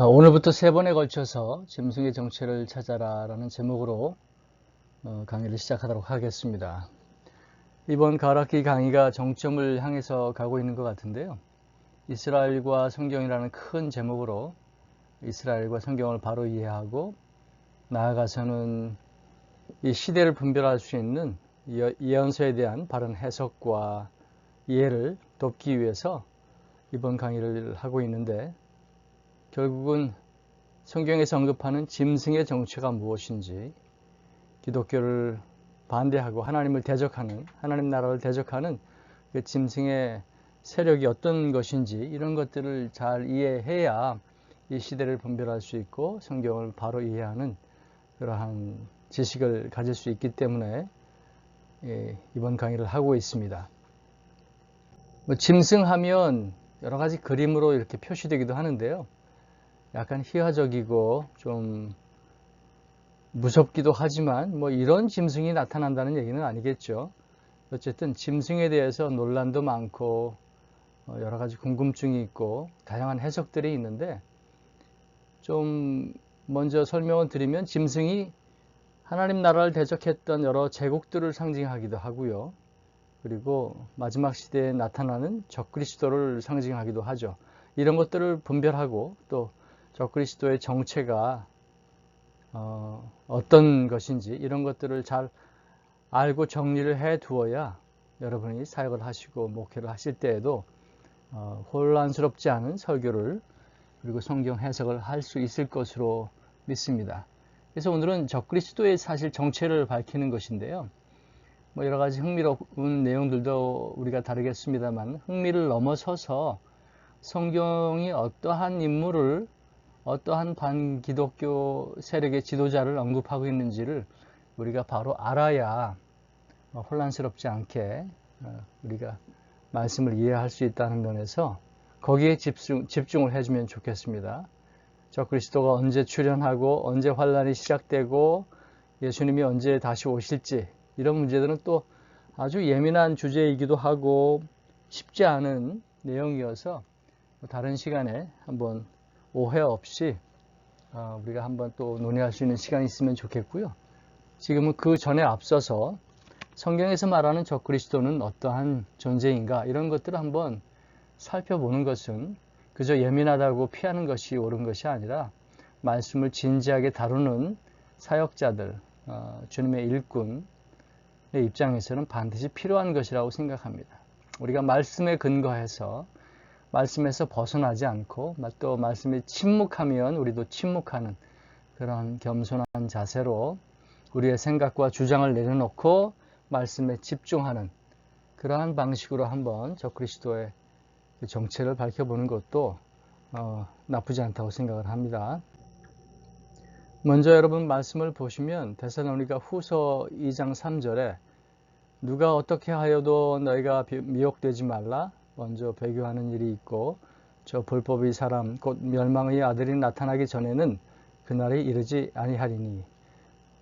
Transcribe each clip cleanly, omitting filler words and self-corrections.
오늘부터 3번에 걸쳐서 짐승의 정체를 찾아라 라는 제목으로 강의를 시작하도록 하겠습니다. 이번 가락기 강의가 정점을 향해서 가고 있는 것 같은데요. 이스라엘과 성경이라는 큰 제목으로 이스라엘과 성경을 바로 이해하고 나아가서는 이 시대를 분별할 수 있는 예언서에 대한 바른 해석과 이해를 돕기 위해서 이번 강의를 하고 있는데, 결국은 성경에서 언급하는 짐승의 정체가 무엇인지, 기독교를 반대하고 하나님을 대적하는, 하나님 나라를 대적하는 그 짐승의 세력이 어떤 것인지, 이런 것들을 잘 이해해야 이 시대를 분별할 수 있고 성경을 바로 이해하는 그러한 지식을 가질 수 있기 때문에 이번 강의를 하고 있습니다. 짐승하면 여러 가지 그림으로 이렇게 표시되기도 하는데요. 약간 희화적이고 좀 무섭기도 하지만 이런 짐승이 나타난다는 얘기는 아니겠죠. 어쨌든 짐승에 대해서 논란도 많고 여러 가지 궁금증이 있고 다양한 해석들이 있는데, 좀 먼저 설명을 드리면 짐승이 하나님 나라를 대적했던 여러 제국들을 상징하기도 하고요. 그리고 마지막 시대에 나타나는 적그리스도를 상징하기도 하죠. 이런 것들을 분별하고 또 적그리스도의 정체가 어떤 것인지 이런 것들을 잘 알고 정리를 해 두어야 여러분이 사역을 하시고 목회를 하실 때에도 혼란스럽지 않은 설교를 그리고 성경 해석을 할 수 있을 것으로 믿습니다. 그래서 오늘은 적그리스도의 사실 정체를 밝히는 것인데요. 여러 가지 흥미로운 내용들도 우리가 다루겠습니다만, 흥미를 넘어서서 성경이 어떠한 인물을, 어떠한 반기독교 세력의 지도자를 언급하고 있는지를 우리가 바로 알아야 혼란스럽지 않게 우리가 말씀을 이해할 수 있다는 면에서 거기에 집중을 해주면 좋겠습니다. 적그리스도가 언제 출현하고 언제 환란이 시작되고 예수님이 언제 다시 오실지, 이런 문제들은 또 아주 예민한 주제이기도 하고 쉽지 않은 내용이어서 다른 시간에 한번 오해 없이 우리가 한번 또 논의할 수 있는 시간이 있으면 좋겠고요. 지금은 그 전에 앞서서 성경에서 말하는 적그리스도는 어떠한 존재인가, 이런 것들을 한번 살펴보는 것은 그저 예민하다고 피하는 것이 옳은 것이 아니라 말씀을 진지하게 다루는 사역자들, 주님의 일꾼의 입장에서는 반드시 필요한 것이라고 생각합니다. 우리가 말씀에 근거해서 말씀에서 벗어나지 않고 또 말씀에 침묵하면 우리도 침묵하는 그런 겸손한 자세로 우리의 생각과 주장을 내려놓고 말씀에 집중하는 그러한 방식으로 한번 적그리스도의 정체를 밝혀보는 것도 나쁘지 않다고 생각을 합니다. 먼저 여러분 말씀을 보시면 데살로니가 후서 2장 3절에 누가 어떻게 하여도 너희가 미혹되지 말라. 먼저 배교하는 일이 있고 저 불법의 사람 곧 멸망의 아들이 나타나기 전에는 그날이 이르지 아니하리니.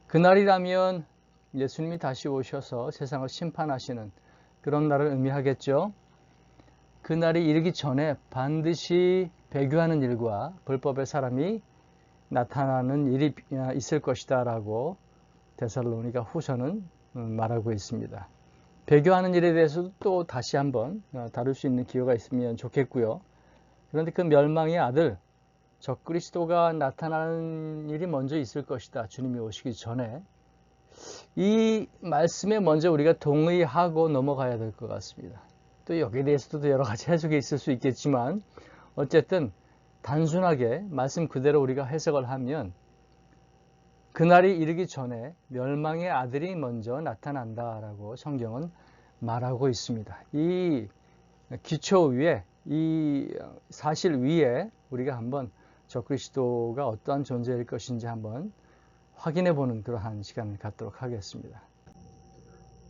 그날이라면 예수님이 다시 오셔서 세상을 심판하시는 그런 날을 의미하겠죠. 그날이 이르기 전에 반드시 배교하는 일과 불법의 사람이 나타나는 일이 있을 것이다 라고 데살로니가 후서는 말하고 있습니다. 배교하는 일에 대해서도 또 다시 한번 다룰 수 있는 기회가 있으면 좋겠고요. 그런데 그 멸망의 아들 적그리스도가 나타나는 일이 먼저 있을 것이다, 주님이 오시기 전에. 이 말씀에 먼저 우리가 동의하고 넘어가야 될 것 같습니다. 또 여기에 대해서도 여러 가지 해석이 있을 수 있겠지만 어쨌든 단순하게 말씀 그대로 우리가 해석을 하면 그날이 이르기 전에 멸망의 아들이 먼저 나타난다라고 성경은 말하고 있습니다. 이 기초 위에, 이 사실 위에 우리가 한번 적그리스도가 어떠한 존재일 것인지 한번 확인해 보는 그러한 시간을 갖도록 하겠습니다.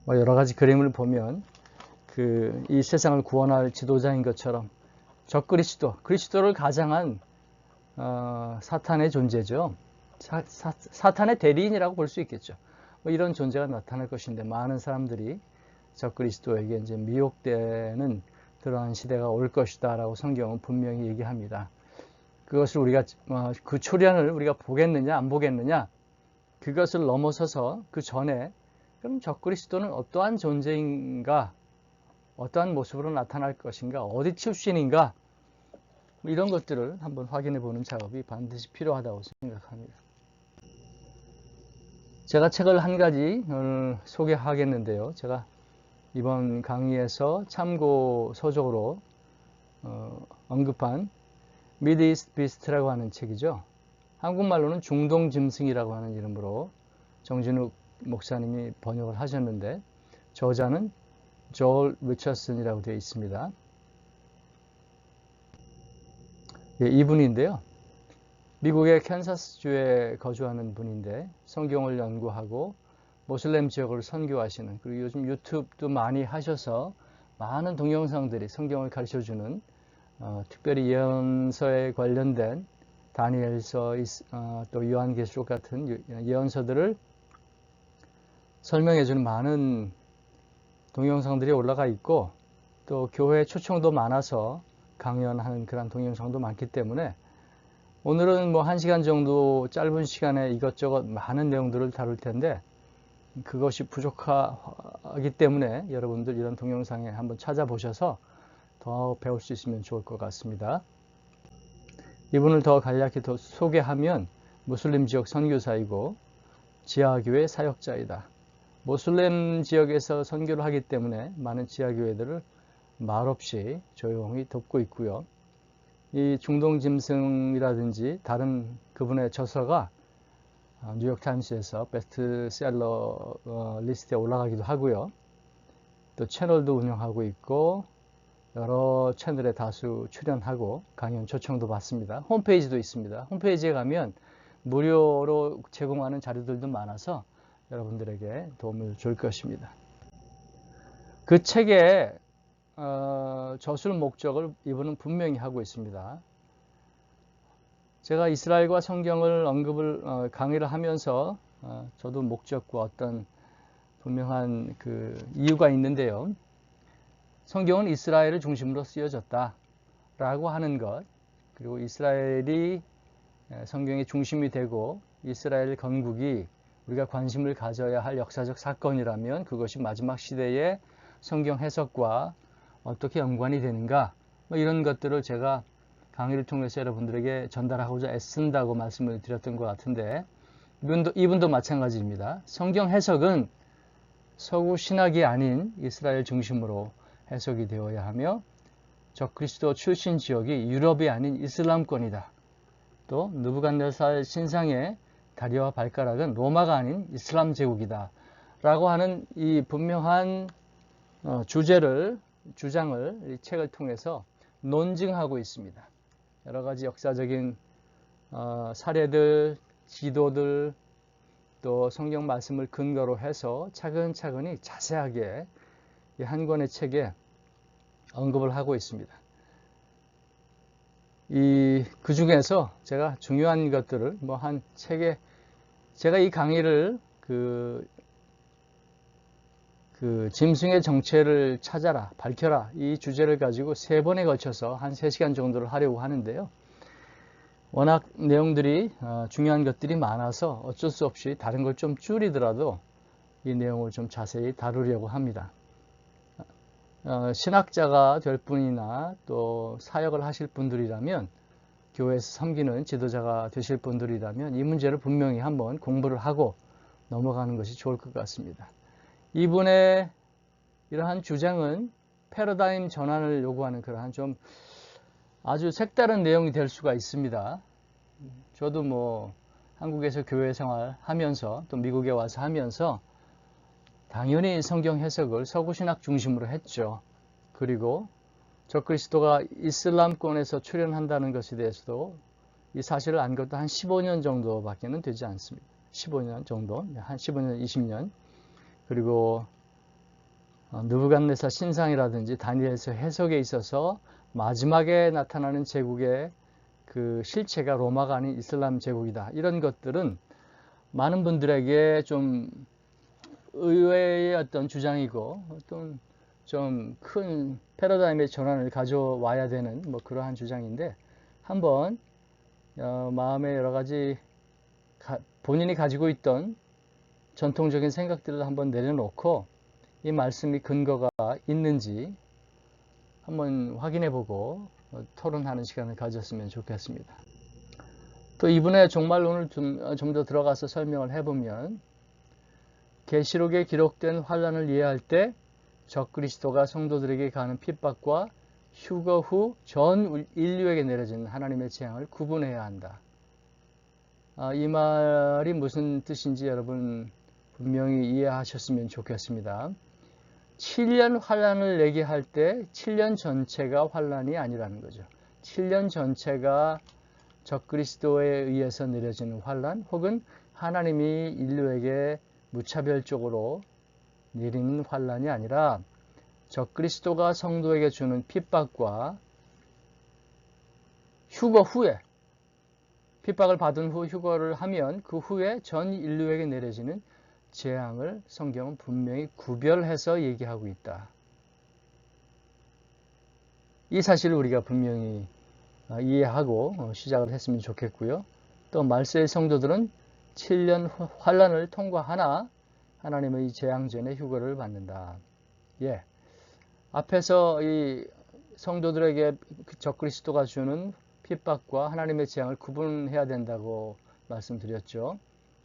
여러 가지 그림을 보면 이 세상을 구원할 지도자인 것처럼 그리스도를 가장한 사탄의 존재죠. 사탄의 대리인이라고 볼 수 있겠죠. 이런 존재가 나타날 것인데 많은 사람들이 적그리스도에게 이제 미혹되는 그러한 시대가 올 것이다 라고 성경은 분명히 얘기합니다. 그것을 우리가 그 초련을 우리가 보겠느냐 안 보겠느냐, 그것을 넘어서서 그 전에 그럼 적그리스도는 어떠한 존재인가, 어떠한 모습으로 나타날 것인가, 어디 출신인가, 이런 것들을 한번 확인해 보는 작업이 반드시 필요하다고 생각합니다. 제가 책을 한 가지 오늘 소개하겠는데요. 제가 이번 강의에서 참고 서적으로 언급한 Mid East Beast라고 하는 책이죠. 한국말로는 중동 짐승이라고 하는 이름으로 정진욱 목사님이 번역을 하셨는데, 저자는 조엘 리처슨이라고 되어 있습니다. 예, 이분인데요. 미국의 캔사스주에 거주하는 분인데 성경을 연구하고 모슬렘 지역을 선교하시는, 그리고 요즘 유튜브도 많이 하셔서 많은 동영상들이 성경을 가르쳐주는, 특별히 예언서에 관련된 다니엘서, 또 요한계시록 같은 예언서들을 설명해주는 많은 동영상들이 올라가 있고, 또 교회 초청도 많아서 강연하는 그런 동영상도 많기 때문에 오늘은 뭐 1시간 정도 짧은 시간에 이것저것 많은 내용들을 다룰 텐데, 그것이 부족하기 때문에 여러분들 이런 동영상에 한번 찾아보셔서 더 배울 수 있으면 좋을 것 같습니다. 이분을 더 간략히 더 소개하면 무슬림 지역 선교사이고 지하교회 사역자이다. 무슬림 지역에서 선교를 하기 때문에 많은 지하교회들을 말없이 조용히 돕고 있고요. 이 중동 짐승이라든지 다른 그분의 저서가 뉴욕타임스에서 베스트셀러 리스트에 올라가기도 하고요. 또 채널도 운영하고 있고 여러 채널에 다수 출연하고 강연 초청도 받습니다. 홈페이지도 있습니다. 홈페이지에 가면 무료로 제공하는 자료들도 많아서 여러분들에게 도움을 줄 것입니다. 그 책에 저술 목적을 이분은 분명히 하고 있습니다. 제가 이스라엘과 성경을 강의를 하면서 저도 목적과 어떤 분명한 그 이유가 있는데요. 성경은 이스라엘을 중심으로 쓰여졌다라고 하는 것, 그리고 이스라엘이 성경의 중심이 되고 이스라엘 건국이 우리가 관심을 가져야 할 역사적 사건이라면 그것이 마지막 시대의 성경 해석과 어떻게 연관이 되는가, 뭐 이런 것들을 제가 강의를 통해서 여러분들에게 전달하고자 애쓴다고 말씀을 드렸던 것 같은데, 이분도 마찬가지입니다. 성경 해석은 서구 신학이 아닌 이스라엘 중심으로 해석이 되어야 하며, 적그리스도 출신 지역이 유럽이 아닌 이슬람권이다. 또 느부갓네살 신상의 다리와 발가락은 로마가 아닌 이슬람 제국이다 라고 하는 이 분명한 주장을 이 책을 통해서 논증하고 있습니다. 여러 가지 역사적인 사례들, 지도들, 또 성경 말씀을 근거로 해서 차근차근히 자세하게 이 한 권의 책에 언급을 하고 있습니다. 그 중에서 제가 중요한 것들을 한 책에, 제가 이 강의를 그 짐승의 정체를 찾아라, 밝혀라, 이 주제를 가지고 3번에 걸쳐서 한 3시간 정도를 하려고 하는데요. 워낙 내용들이 중요한 것들이 많아서 어쩔 수 없이 다른 걸 좀 줄이더라도 이 내용을 좀 자세히 다루려고 합니다. 신학자가 될 분이나 또 사역을 하실 분들이라면, 교회에서 섬기는 지도자가 되실 분들이라면 이 문제를 분명히 한번 공부를 하고 넘어가는 것이 좋을 것 같습니다. 이분의 이러한 주장은 패러다임 전환을 요구하는 그러한 좀 아주 색다른 내용이 될 수가 있습니다. 저도 한국에서 교회 생활 하면서 또 미국에 와서 하면서 당연히 성경 해석을 서구 신학 중심으로 했죠. 그리고 적그리스도가 이슬람권에서 출현한다는 것에 대해서도 이 사실을 안 것도 한 15년 정도밖에는 되지 않습니다. 15년 정도, 한 15년, 20년. 그리고 느부갓네살 신상이라든지 다니엘서 해석에 있어서 마지막에 나타나는 제국의 그 실체가 로마가 아닌 이슬람 제국이다. 이런 것들은 많은 분들에게 좀 의외의 어떤 주장이고 어떤 좀 큰 패러다임의 전환을 가져와야 되는 그러한 주장인데, 한번 마음에 여러 가지 본인이 가지고 있던 전통적인 생각들을 한번 내려놓고 이 말씀이 근거가 있는지 한번 확인해보고 토론하는 시간을 가졌으면 좋겠습니다. 또 이분의 종말론을 좀 더 들어가서 설명을 해보면 계시록에 기록된 환란을 이해할 때 적그리스도가 성도들에게 가는 핍박과 휴거 후 전 인류에게 내려지는 하나님의 재앙을 구분해야 한다. 이 말이 무슨 뜻인지 여러분 분명히 이해하셨으면 좋겠습니다. 7년 환란을 내게 할 때 7년 전체가 환란이 아니라는 거죠. 7년 전체가 적그리스도에 의해서 내려지는 환란 혹은 하나님이 인류에게 무차별적으로 내리는 환란이 아니라 적그리스도가 성도에게 주는 핍박과 휴거 후에 핍박을 받은 후 휴거를 하면 그 후에 전 인류에게 내려지는 재앙을 성경은 분명히 구별해서 얘기하고 있다. 이 사실을 우리가 분명히 이해하고 시작을 했으면 좋겠고요. 또 말세의 성도들은 7년 환란을 통과하나 하나님의 재앙 전에 휴거를 받는다. 예. 앞에서 이 성도들에게 적그리스도가 주는 핍박과 하나님의 재앙을 구분해야 된다고 말씀드렸죠.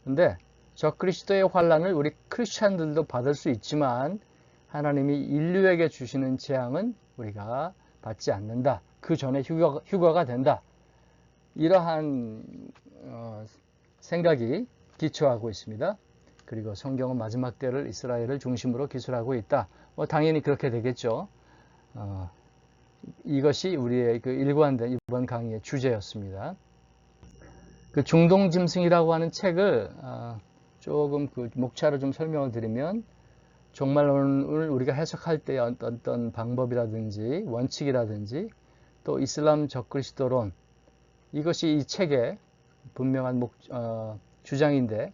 근데 적그리스도의 환란을 우리 크리스찬들도 받을 수 있지만 하나님이 인류에게 주시는 재앙은 우리가 받지 않는다. 그 전에 휴거가 된다. 이러한 생각이 기초하고 있습니다. 그리고 성경은 마지막 때를 이스라엘을 중심으로 기술하고 있다. 당연히 그렇게 되겠죠. 이것이 우리의 그 일관된 이번 강의의 주제였습니다. 그 중동짐승이라고 하는 책을 조금 그 목차를 좀 설명을 드리면 종말론을 우리가 해석할 때 어떤 방법이라든지 원칙이라든지 또 이슬람 적그리스도론 이것이 이 책의 분명한 주장인데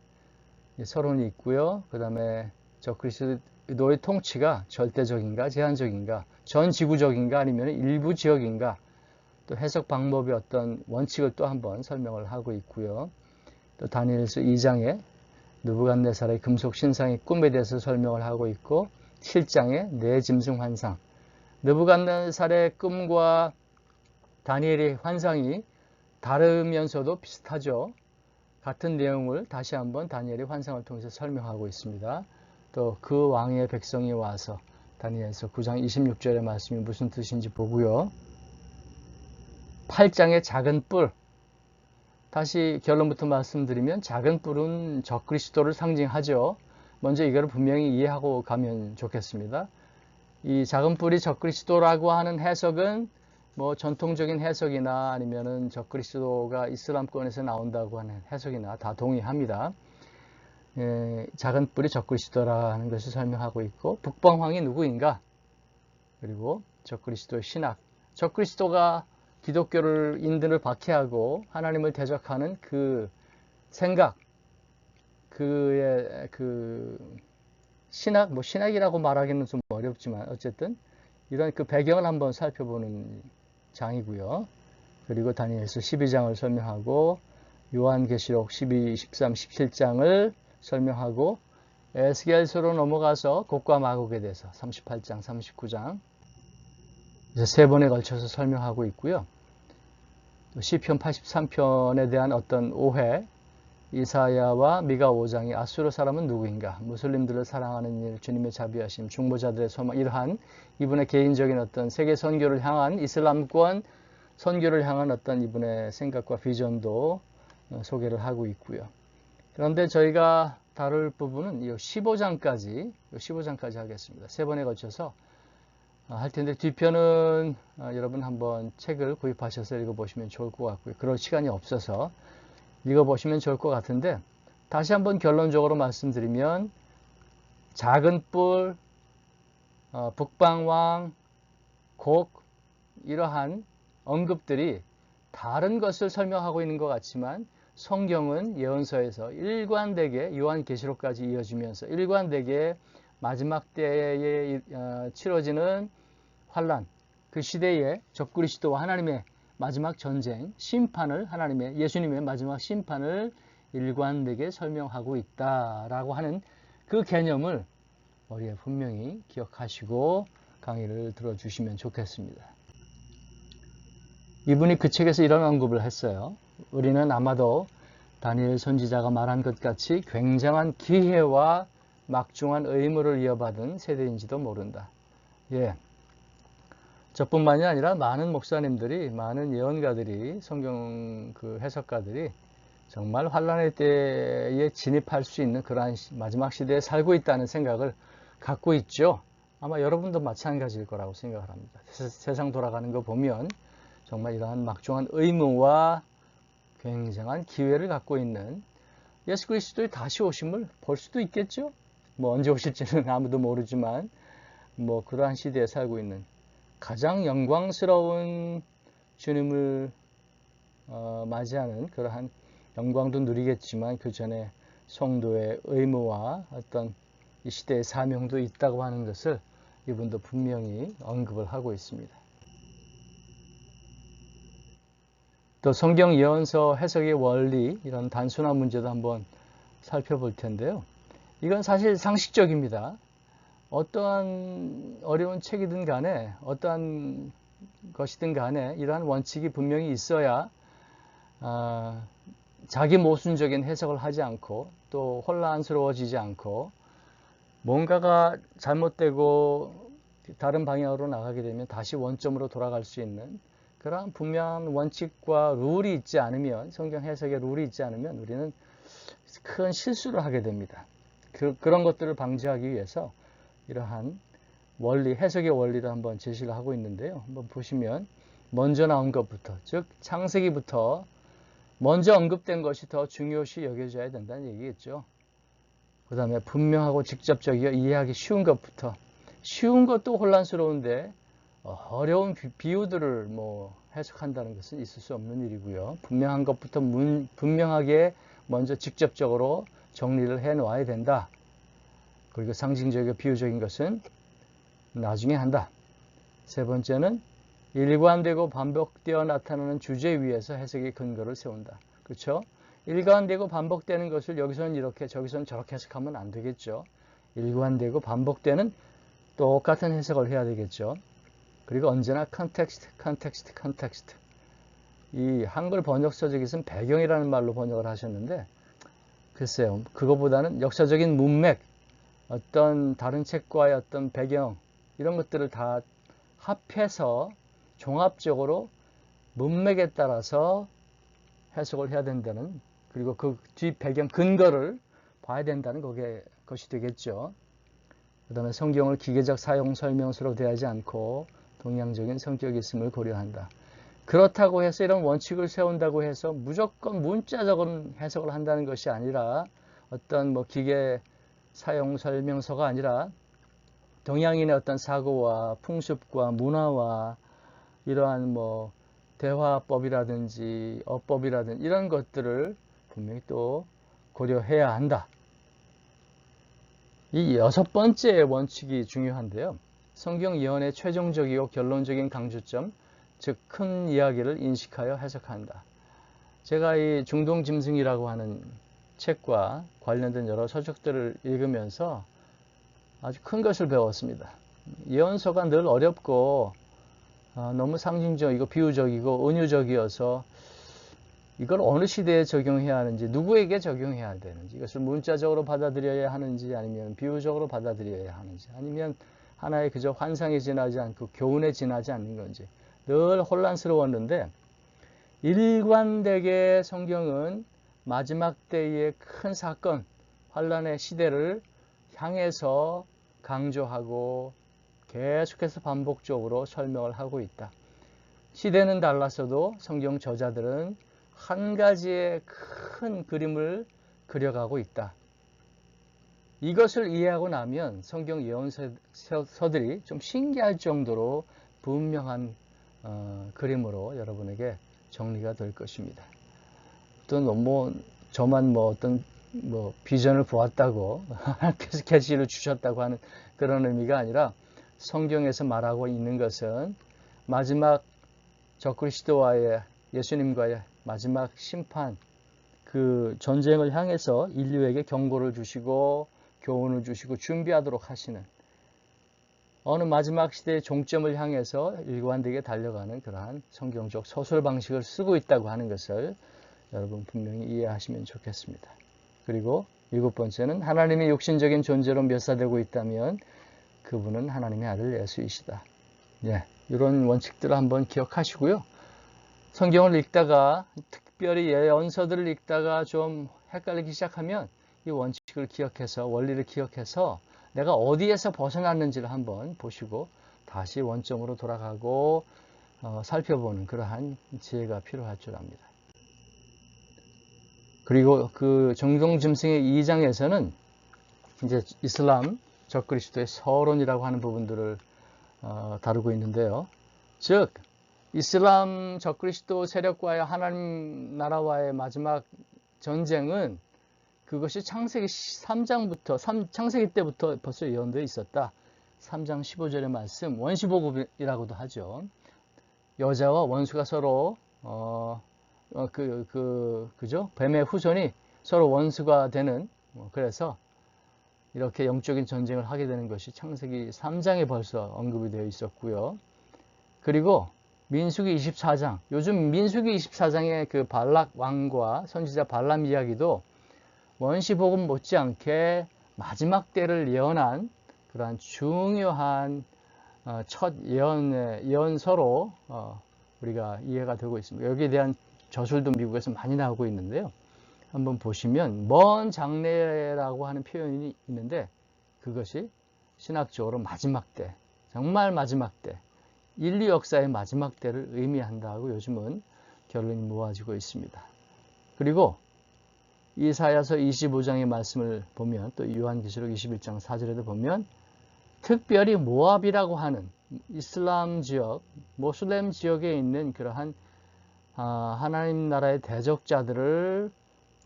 서론이 있고요. 그 다음에 적그리스도의 통치가 절대적인가 제한적인가 전 지구적인가 아니면 일부 지역인가 또 해석 방법의 어떤 원칙을 또 한번 설명을 하고 있고요. 또 다니엘서 2장에 느부갓네살의 금속 신상의 꿈에 대해서 설명을 하고 있고 7장에 네 짐승 환상 느부갓네살의 꿈과 다니엘의 환상이 다르면서도 비슷하죠. 같은 내용을 다시 한번 다니엘의 환상을 통해서 설명하고 있습니다. 또 그 왕의 백성이 와서 다니엘서 9장 26절의 말씀이 무슨 뜻인지 보고요. 8장의 작은 뿔 다시 결론부터 말씀드리면 작은 뿔은 적그리스도를 상징하죠. 먼저 이거를 분명히 이해하고 가면 좋겠습니다. 이 작은 뿔이 적그리스도라고 하는 해석은 뭐 전통적인 해석이나 아니면은 적그리스도가 이슬람권에서 나온다고 하는 해석이나 다 동의합니다. 작은 뿔이 적그리스도라는 것을 설명하고 있고 북방황이 누구인가? 그리고 적그리스도의 신학. 적그리스도가 기독교를 인들을 박해하고 하나님을 대적하는 그 생각, 그의 그 신학, 신학이라고 말하기는 좀 어렵지만 어쨌든 이런 그 배경을 한번 살펴보는 장이고요. 그리고 다니엘서 12장을 설명하고 요한계시록 12, 13, 17장을 설명하고 에스겔서로 넘어가서 곡과 마곡에 대해서 38장, 39장 이제 세 번에 걸쳐서 설명하고 있고요. 시편 83편에 대한 어떤 오해, 이사야와 미가 5장이 아수르 사람은 누구인가, 무슬림들을 사랑하는 일, 주님의 자비하심, 중보자들의 소망, 이러한 이분의 개인적인 어떤 세계 선교를 향한 이슬람권 선교를 향한 어떤 이분의 생각과 비전도 소개를 하고 있고요. 그런데 저희가 다룰 부분은 이 15장까지 하겠습니다. 세 번에 걸쳐서 할 텐데 뒤편은 여러분 한번 책을 구입하셔서 읽어보시면 좋을 것 같고요. 그럴 시간이 없어서 읽어보시면 좋을 것 같은데 다시 한번 결론적으로 말씀드리면 작은 뿔, 북방왕, 곡 이러한 언급들이 다른 것을 설명하고 있는 것 같지만 성경은 예언서에서 일관되게 요한계시록까지 이어지면서 일관되게 마지막 때에 치러지는 환란, 그 시대에 적그리스도와 하나님의 마지막 전쟁, 심판을 예수님의 마지막 심판을 일관되게 설명하고 있다라고 하는 그 개념을 머리에 분명히 기억하시고 강의를 들어주시면 좋겠습니다. 이분이 그 책에서 이런 언급을 했어요. 우리는 아마도 다니엘 선지자가 말한 것 같이 굉장한 기회와 막중한 의무를 이어받은 세대인지도 모른다. 예. 저뿐만이 아니라 많은 목사님들이, 많은 예언가들이, 성경 해석가들이 정말 환란의 때에 진입할 수 있는 그러한 마지막 시대에 살고 있다는 생각을 갖고 있죠. 아마 여러분도 마찬가지일 거라고 생각을 합니다. 세상 돌아가는 거 보면 정말 이러한 막중한 의무와 굉장한 기회를 갖고 있는 예수 그리스도의 다시 오심을 볼 수도 있겠죠. 뭐 언제 오실지는 아무도 모르지만 뭐 그러한 시대에 살고 있는 가장 영광스러운 주님을 맞이하는 그러한 영광도 누리겠지만 그 전에 성도의 의무와 어떤 이 시대의 사명도 있다고 하는 것을 이분도 분명히 언급을 하고 있습니다. 또 성경 예언서 해석의 원리, 이런 단순한 문제도 한번 살펴볼 텐데요. 이건 사실 상식적입니다. 어떠한 어려운 책이든 간에 어떠한 것이든 간에 이러한 원칙이 분명히 있어야 자기 모순적인 해석을 하지 않고 또 혼란스러워지지 않고 뭔가가 잘못되고 다른 방향으로 나가게 되면 다시 원점으로 돌아갈 수 있는 그러한 분명한 원칙과 룰이 있지 않으면, 성경 해석의 룰이 있지 않으면 우리는 큰 실수를 하게 됩니다. 그런 것들을 방지하기 위해서 이러한 원리, 해석의 원리를 한번 제시를 하고 있는데요. 한번 보시면 먼저 나온 것부터, 즉 창세기부터 먼저 언급된 것이 더 중요시 여겨져야 된다는 얘기겠죠. 그 다음에 분명하고 직접적이고 이해하기 쉬운 것부터, 쉬운 것도 혼란스러운데 어려운 비유들을 해석한다는 것은 있을 수 없는 일이고요. 분명한 것부터 분명하게 먼저 직접적으로 정리를 해 놓아야 된다. 그리고 상징적이고 비유적인 것은 나중에 한다. 세 번째는 일관되고 반복되어 나타나는 주제 위에서 해석의 근거를 세운다. 그렇죠? 일관되고 반복되는 것을 여기서는 이렇게 저기서는 저렇게 해석하면 안 되겠죠. 일관되고 반복되는 똑같은 해석을 해야 되겠죠. 그리고 언제나 컨텍스트. 이 한글 번역서적에서는 배경이라는 말로 번역을 하셨는데 글쎄요. 그거보다는 역사적인 문맥, 어떤 다른 책과의 어떤 배경 이런 것들을 다 합해서 종합적으로 문맥에 따라서 해석을 해야 된다는, 그리고 그 뒤 배경 근거를 봐야 된다는 것이 되겠죠. 그 다음에 성경을 기계적 사용 설명서로 대하지 않고 동양적인 성격이 있음을 고려한다. 그렇다고 해서 이런 원칙을 세운다고 해서 무조건 문자적인 해석을 한다는 것이 아니라 어떤 기계 사용 설명서가 아니라 동양인의 어떤 사고와 풍습과 문화와 이러한 대화법이라든지 어법이라든지 이런 것들을 분명히 또 고려해야 한다. 이 6번째 원칙이 중요한데요. 성경 예언의 최종적이고 결론적인 강조점, 즉 큰 이야기를 인식하여 해석한다. 제가 이 중동짐승이라고 하는 책과 관련된 여러 서적들을 읽으면서 아주 큰 것을 배웠습니다. 예언서가 늘 어렵고 너무 상징적이고 비유적이고 은유적이어서 이걸 어느 시대에 적용해야 하는지, 누구에게 적용해야 되는지, 이것을 문자적으로 받아들여야 하는지 아니면 비유적으로 받아들여야 하는지, 아니면 하나의 그저 환상에 지나지 않고 교훈에 지나지 않는 건지 늘 혼란스러웠는데, 일관되게 성경은 마지막 때의 큰 사건, 환란의 시대를 향해서 강조하고 계속해서 반복적으로 설명을 하고 있다. 시대는 달랐어도 성경 저자들은 한 가지의 큰 그림을 그려가고 있다. 이것을 이해하고 나면 성경 예언서들이 좀 신기할 정도로 분명한 그림으로 여러분에게 정리가 될 것입니다. 또 저만 어떤 비전을 보았다고 하나님께서 계시를 주셨다고 하는 그런 의미가 아니라 성경에서 말하고 있는 것은 마지막 적그리스도와의 예수님과의 마지막 심판, 그 전쟁을 향해서 인류에게 경고를 주시고 교훈을 주시고 준비하도록 하시는, 어느 마지막 시대의 종점을 향해서 일관되게 달려가는 그러한 성경적 서술 방식을 쓰고 있다고 하는 것을 여러분 분명히 이해하시면 좋겠습니다. 그리고 7번째는 하나님이 육신적인 존재로 묘사되고 있다면 그분은 하나님의 아들 예수이시다. 예, 이런 원칙들을 한번 기억하시고요. 성경을 읽다가, 특별히 예언서들을 읽다가 좀 헷갈리기 시작하면 이 원칙을 기억해서, 원리를 기억해서 내가 어디에서 벗어났는지를 한번 보시고 다시 원점으로 돌아가고 살펴보는 그러한 지혜가 필요할 줄 압니다. 그리고 그 정동짐승의 2장에서는 이제 이슬람 적그리스도의 서론이라고 하는 부분들을 다루고 있는데요. 즉 이슬람 적그리스도 세력과의 하나님 나라와의 마지막 전쟁은 그것이 창세기 3장부터, 창세기 때부터 벌써 예언되어 있었다. 3장 15절의 말씀, 원시복음이라고도 하죠. 여자와 원수가 서로 그죠? 뱀의 후손이 서로 원수가 되는, 그래서 이렇게 영적인 전쟁을 하게 되는 것이 창세기 3장에 벌써 언급이 되어 있었고요. 그리고 민수기 24장, 요즘 민수기 24장의 그 발락 왕과 선지자 발람 이야기도 원시복음 못지않게 마지막 때를 예언한 그러한 중요한 첫 예언서로 우리가 이해가 되고 있습니다. 여기에 대한 저술도 미국에서 많이 나오고 있는데요. 한번 보시면 먼 장래라고 하는 표현이 있는데 그것이 신학적으로 마지막 때, 정말 마지막 때, 인류 역사의 마지막 때를 의미한다고 요즘은 결론이 모아지고 있습니다. 그리고 이사야서 25장의 말씀을 보면, 또 요한계시록 21장 4절에도 보면 특별히 모압이라고 하는 이슬람 지역, 모슬렘 지역에 있는 그러한 하나님 나라의 대적자들을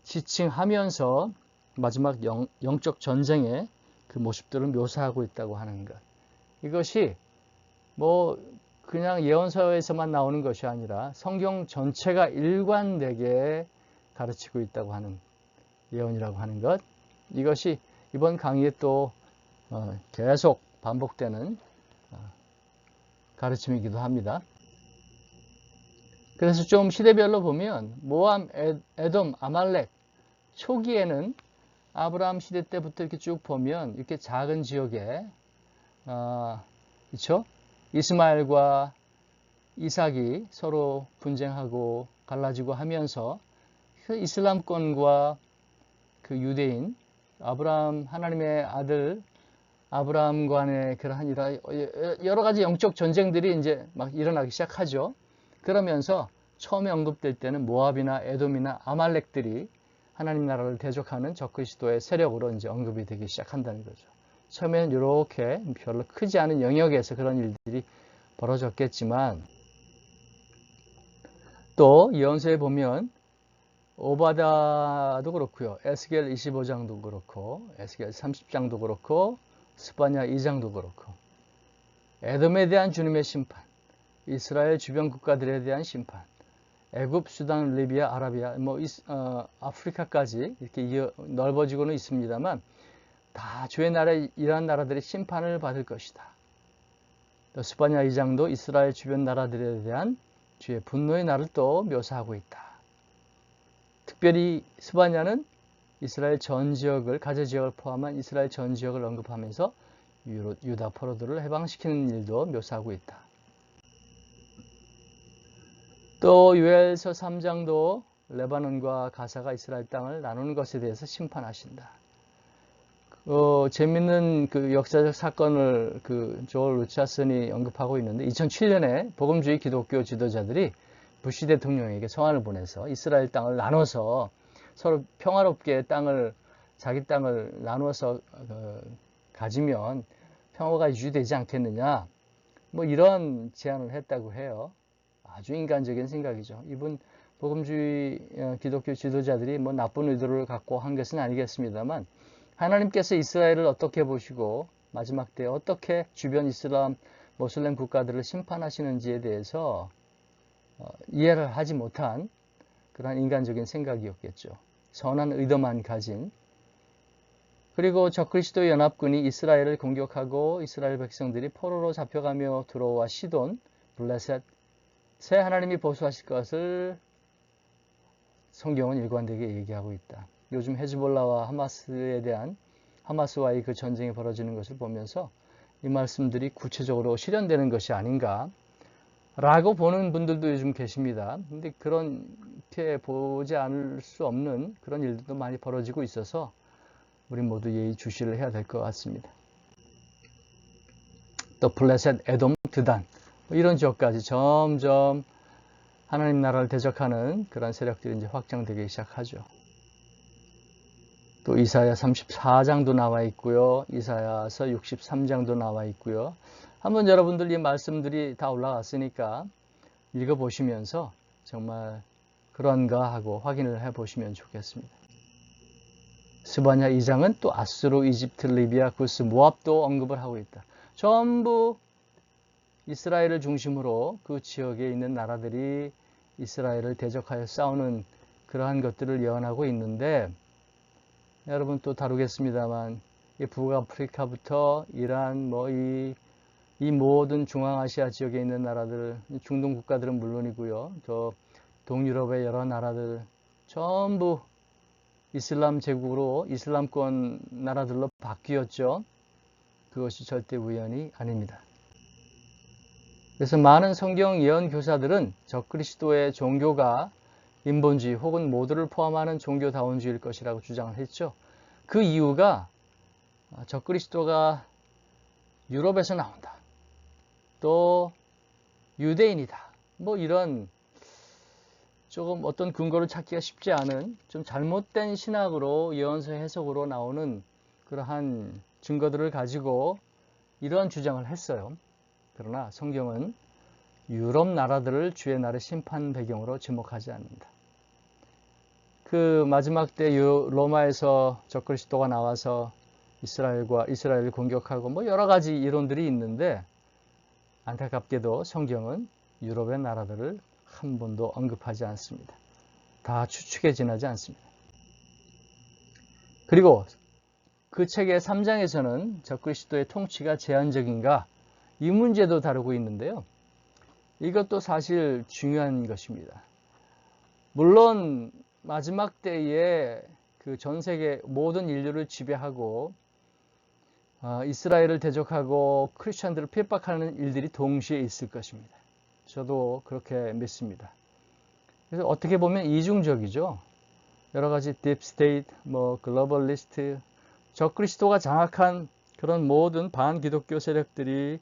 지칭하면서 마지막 영적 전쟁의 그 모습들을 묘사하고 있다고 하는 것. 이것이 뭐 그냥 예언서에서만 나오는 것이 아니라 성경 전체가 일관되게 가르치고 있다고 하는 예언이라고 하는 것. 이것이 이번 강의에 또 계속 반복되는 가르침이기도 합니다. 그래서 좀 시대별로 보면 모함, 에돔, 아말렉, 초기에는 아브라함 시대 때부터 이렇게 쭉 보면 이렇게 작은 지역에 그렇죠? 이스마엘과 이삭이 서로 분쟁하고 갈라지고 하면서 이슬람권과 그 유대인, 아브라함, 하나님의 아들 아브라함 간의 그러한 여러 가지 영적 전쟁들이 이제 막 일어나기 시작하죠. 그러면서 처음에 언급될 때는 모압이나 에돔이나 아말렉들이 하나님 나라를 대적하는 적그리스도의 세력으로 이제 언급이 되기 시작한다는 거죠. 처음에는 이렇게 별로 크지 않은 영역에서 그런 일들이 벌어졌겠지만, 또 예언서에 보면 오바다도 그렇고요, 에스겔 25장도 그렇고, 에스겔 30장도 그렇고, 스바냐 2장도 그렇고, 에돔에 대한 주님의 심판, 이스라엘 주변 국가들에 대한 심판, 애굽, 수단, 리비아, 아라비아, 아프리카까지 이렇게 넓어지고는 있습니다만 다 주의 나라에 이러한 나라들이 심판을 받을 것이다. 또 스바냐 2장도 이스라엘 주변 나라들에 대한 주의 분노의 날을 또 묘사하고 있다. 특별히 스바냐는 이스라엘 전 지역을, 가제 지역을 포함한 이스라엘 전 지역을 언급하면서 유다 포로들을 해방시키는 일도 묘사하고 있다. 또 요엘서 3장도 레바논과 가사가 이스라엘 땅을 나누는 것에 대해서 심판하신다. 재밌는 그 역사적 사건을 조엘 루차슨이 언급하고 있는데, 2007년에 복음주의 기독교 지도자들이 부시 대통령에게 서한을 보내서 이스라엘 땅을 나눠서 서로 평화롭게 자기 땅을 나눠서 가지면 평화가 유지되지 않겠느냐, 뭐 이런 제안을 했다고 해요. 아주 인간적인 생각이죠. 이분 복음주의 기독교 지도자들이 뭐 나쁜 의도를 갖고 한 것은 아니겠습니다만, 하나님께서 이스라엘을 어떻게 보시고 마지막 때 어떻게 주변 이슬람 모슬렘 국가들을 심판하시는지에 대해서 이해를 하지 못한 그런 인간적인 생각이었겠죠. 선한 의도만 가진. 그리고 적그리스도 연합군이 이스라엘을 공격하고 이스라엘 백성들이 포로로 잡혀가며 들어와 시돈, 블레셋, 새 하나님이 보수하실 것을 성경은 일관되게 얘기하고 있다. 요즘 헤즈볼라와 하마스와의 그 전쟁이 벌어지는 것을 보면서 이 말씀들이 구체적으로 실현되는 것이 아닌가 라고 보는 분들도 요즘 계십니다. 근데 그렇게 보지 않을 수 없는 그런 일들도 많이 벌어지고 있어서 우리 모두 예의주시를 해야 될 것 같습니다. 또 블레셋, 에돔, 드단 이런 지역까지 점점 하나님 나라를 대적하는 그런 세력들이 이제 확장되기 시작하죠. 또 이사야 34장도 나와 있고요. 이사야서 63장도 나와 있고요. 한번 여러분들 이 말씀들이 다 올라왔으니까 읽어보시면서 정말 그런가 하고 확인을 해보시면 좋겠습니다. 스바냐 2장은 또 아수르, 이집트, 리비아, 구스, 모압도 언급을 하고 있다. 전부 이스라엘을 중심으로 그 지역에 있는 나라들이 이스라엘을 대적하여 싸우는 그러한 것들을 예언하고 있는데 여러분 또 다루겠습니다만 이 북아프리카부터 이란 이 모든 중앙아시아 지역에 있는 나라들, 중동 국가들은 물론이고요. 또 동유럽의 여러 나라들 전부 이슬람 제국으로 이슬람권 나라들로 바뀌었죠. 그것이 절대 우연이 아닙니다. 그래서 많은 성경 예언 교사들은 적그리스도의 종교가 인본주의 혹은 모두를 포함하는 종교다원주의일 것이라고 주장을 했죠. 그 이유가 적그리스도가 유럽에서 나온다. 또 유대인이다. 뭐 이런 조금 어떤 근거를 찾기가 쉽지 않은 좀 잘못된 신학으로 예언서 해석으로 나오는 그러한 증거들을 가지고 이러한 주장을 했어요. 그러나 성경은 유럽 나라들을 주의 날의 심판 배경으로 지목하지 않는다. 그 마지막 때 로마에서 적그리스도가 나와서 이스라엘을 공격하고 뭐 여러 가지 이론들이 있는데 안타깝게도 성경은 유럽의 나라들을 한 번도 언급하지 않습니다. 다 추측에 지나지 않습니다. 그리고 그 책의 3장에서는 적그리스도의 통치가 제한적인가 이 문제도 다루고 있는데요. 이것도 사실 중요한 것입니다. 물론 마지막 때에 그 전 세계 모든 인류를 지배하고 이스라엘을 대적하고 크리스천들을 핍박하는 일들이 동시에 있을 것입니다. 저도 그렇게 믿습니다. 그래서 어떻게 보면 이중적이죠. 여러 가지 딥스테이트, 글로벌리스트, 적그리스도가 장악한 그런 모든 반기독교 세력들이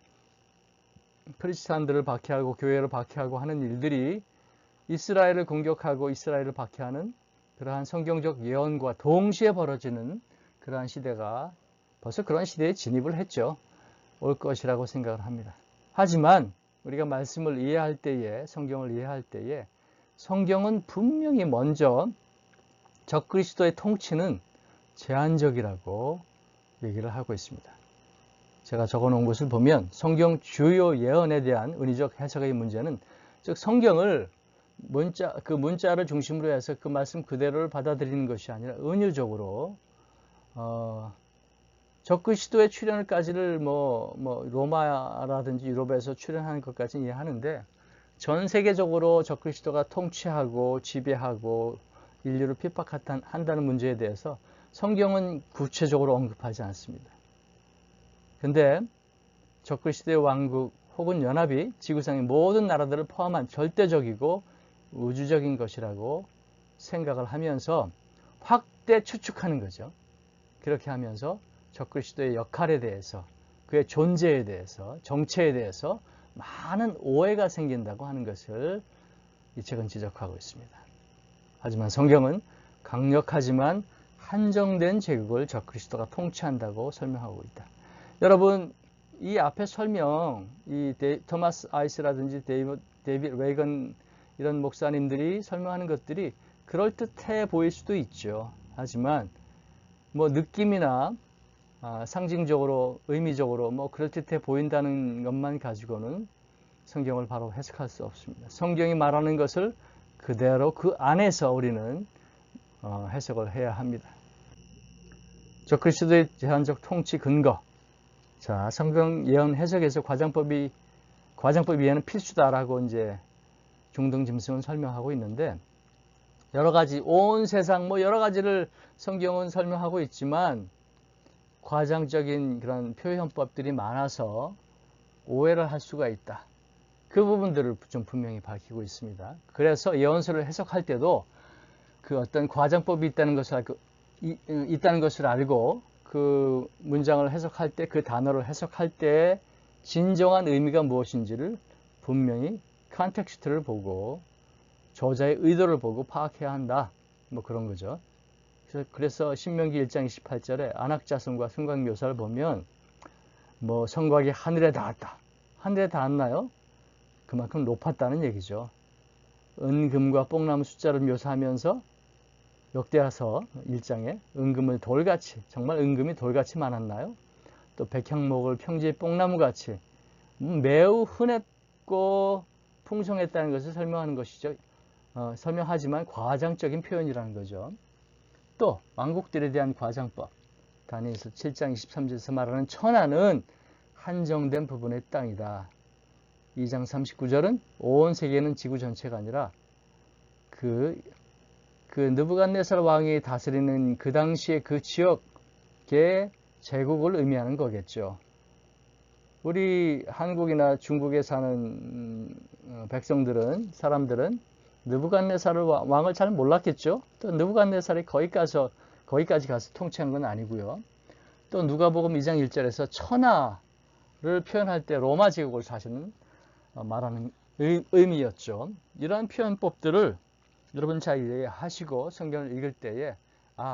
크리스찬들을 박해하고 교회를 박해하고 하는 일들이 이스라엘을 공격하고 이스라엘을 박해하는 그러한 성경적 예언과 동시에 벌어지는 그러한 시대가 벌써 그런 시대에 진입을 했죠. 올 것이라고 생각을 합니다. 하지만 우리가 말씀을 이해할 때에 성경을 이해할 때에 성경은 분명히 먼저 적그리스도의 통치는 제한적이라고 얘기를 하고 있습니다. 제가 적어놓은 것을 보면 성경 주요 예언에 대한 은유적 해석의 문제는 즉 성경을 그 문자를 중심으로 해서 그 말씀 그대로를 받아들이는 것이 아니라 은유적으로 적그리스도의 출현까지를 로마라든지 유럽에서 출현하는 것까지는 이해하는데 전 세계적으로 적그리스도가 통치하고 지배하고 인류를 핍박한다는 문제에 대해서 성경은 구체적으로 언급하지 않습니다. 근데 적그리스도의 왕국 혹은 연합이 지구상의 모든 나라들을 포함한 절대적이고 우주적인 것이라고 생각을 하면서 확대 추측하는 거죠. 그렇게 하면서 적그리스도의 역할에 대해서 그의 존재에 대해서 정체에 대해서 많은 오해가 생긴다고 하는 것을 이 책은 지적하고 있습니다. 하지만 성경은 강력하지만 한정된 제국을 적그리스도가 통치한다고 설명하고 있다. 여러분 이 앞에 설명, 이 토마스 아이스라든지 데이빗 레이건 이런 목사님들이 설명하는 것들이 그럴듯해 보일 수도 있죠. 하지만 느낌이나 상징적으로 의미적으로 그럴듯해 보인다는 것만 가지고는 성경을 바로 해석할 수 없습니다. 성경이 말하는 것을 그대로 그 안에서 우리는 해석을 해야 합니다. 그리스도의 제한적 통치 근거. 자, 성경 예언 해석에서 과장법 이해는 필수다라고 이제 중등 짐승은 설명하고 있는데, 여러 가지 온 세상 여러 가지를 성경은 설명하고 있지만 과장적인 그런 표현법들이 많아서 오해를 할 수가 있다. 그 부분들을 좀 분명히 밝히고 있습니다. 그래서 예언서를 해석할 때도 그 어떤 과장법이 있다는 것을 알고 그 문장을 해석할 때, 그 단어를 해석할 때 진정한 의미가 무엇인지를 분명히 컨텍스트를 보고 저자의 의도를 보고 파악해야 한다. 그런 거죠. 그래서 신명기 1장 28절에 안악자성과 성곽 묘사를 보면 성곽이 하늘에 닿았다. 하늘에 닿았나요? 그만큼 높았다는 얘기죠. 은금과 뽕나무 숫자를 묘사하면서 역대하서 1장에 은금을 돌같이, 정말 은금이 돌같이 많았나요? 또 백향목을 평지의 뽕나무같이 매우 흔했고 풍성했다는 것을 설명하는 것이죠. 설명하지만 과장적인 표현이라는 거죠. 또 왕국들에 대한 과장법, 다니엘서 7장 23절에서 말하는 천하는 한정된 부분의 땅이다. 2장 39절은 온 세계는 지구 전체가 아니라 그 느부갓네살 왕이 다스리는 그 당시의 그 지역의 제국을 의미하는 거겠죠. 우리 한국이나 중국에 사는 사람들은 느부갓네살 왕을 잘 몰랐겠죠. 또 느부갓네살이 거기까지 가서 통치한 건 아니고요. 또 누가복음 2장 1절에서 천하를 표현할 때 로마 제국을 사실은 말하는 의미였죠. 이러한 표현법들을 여러분 잘 이해하시고 성경을 읽을 때에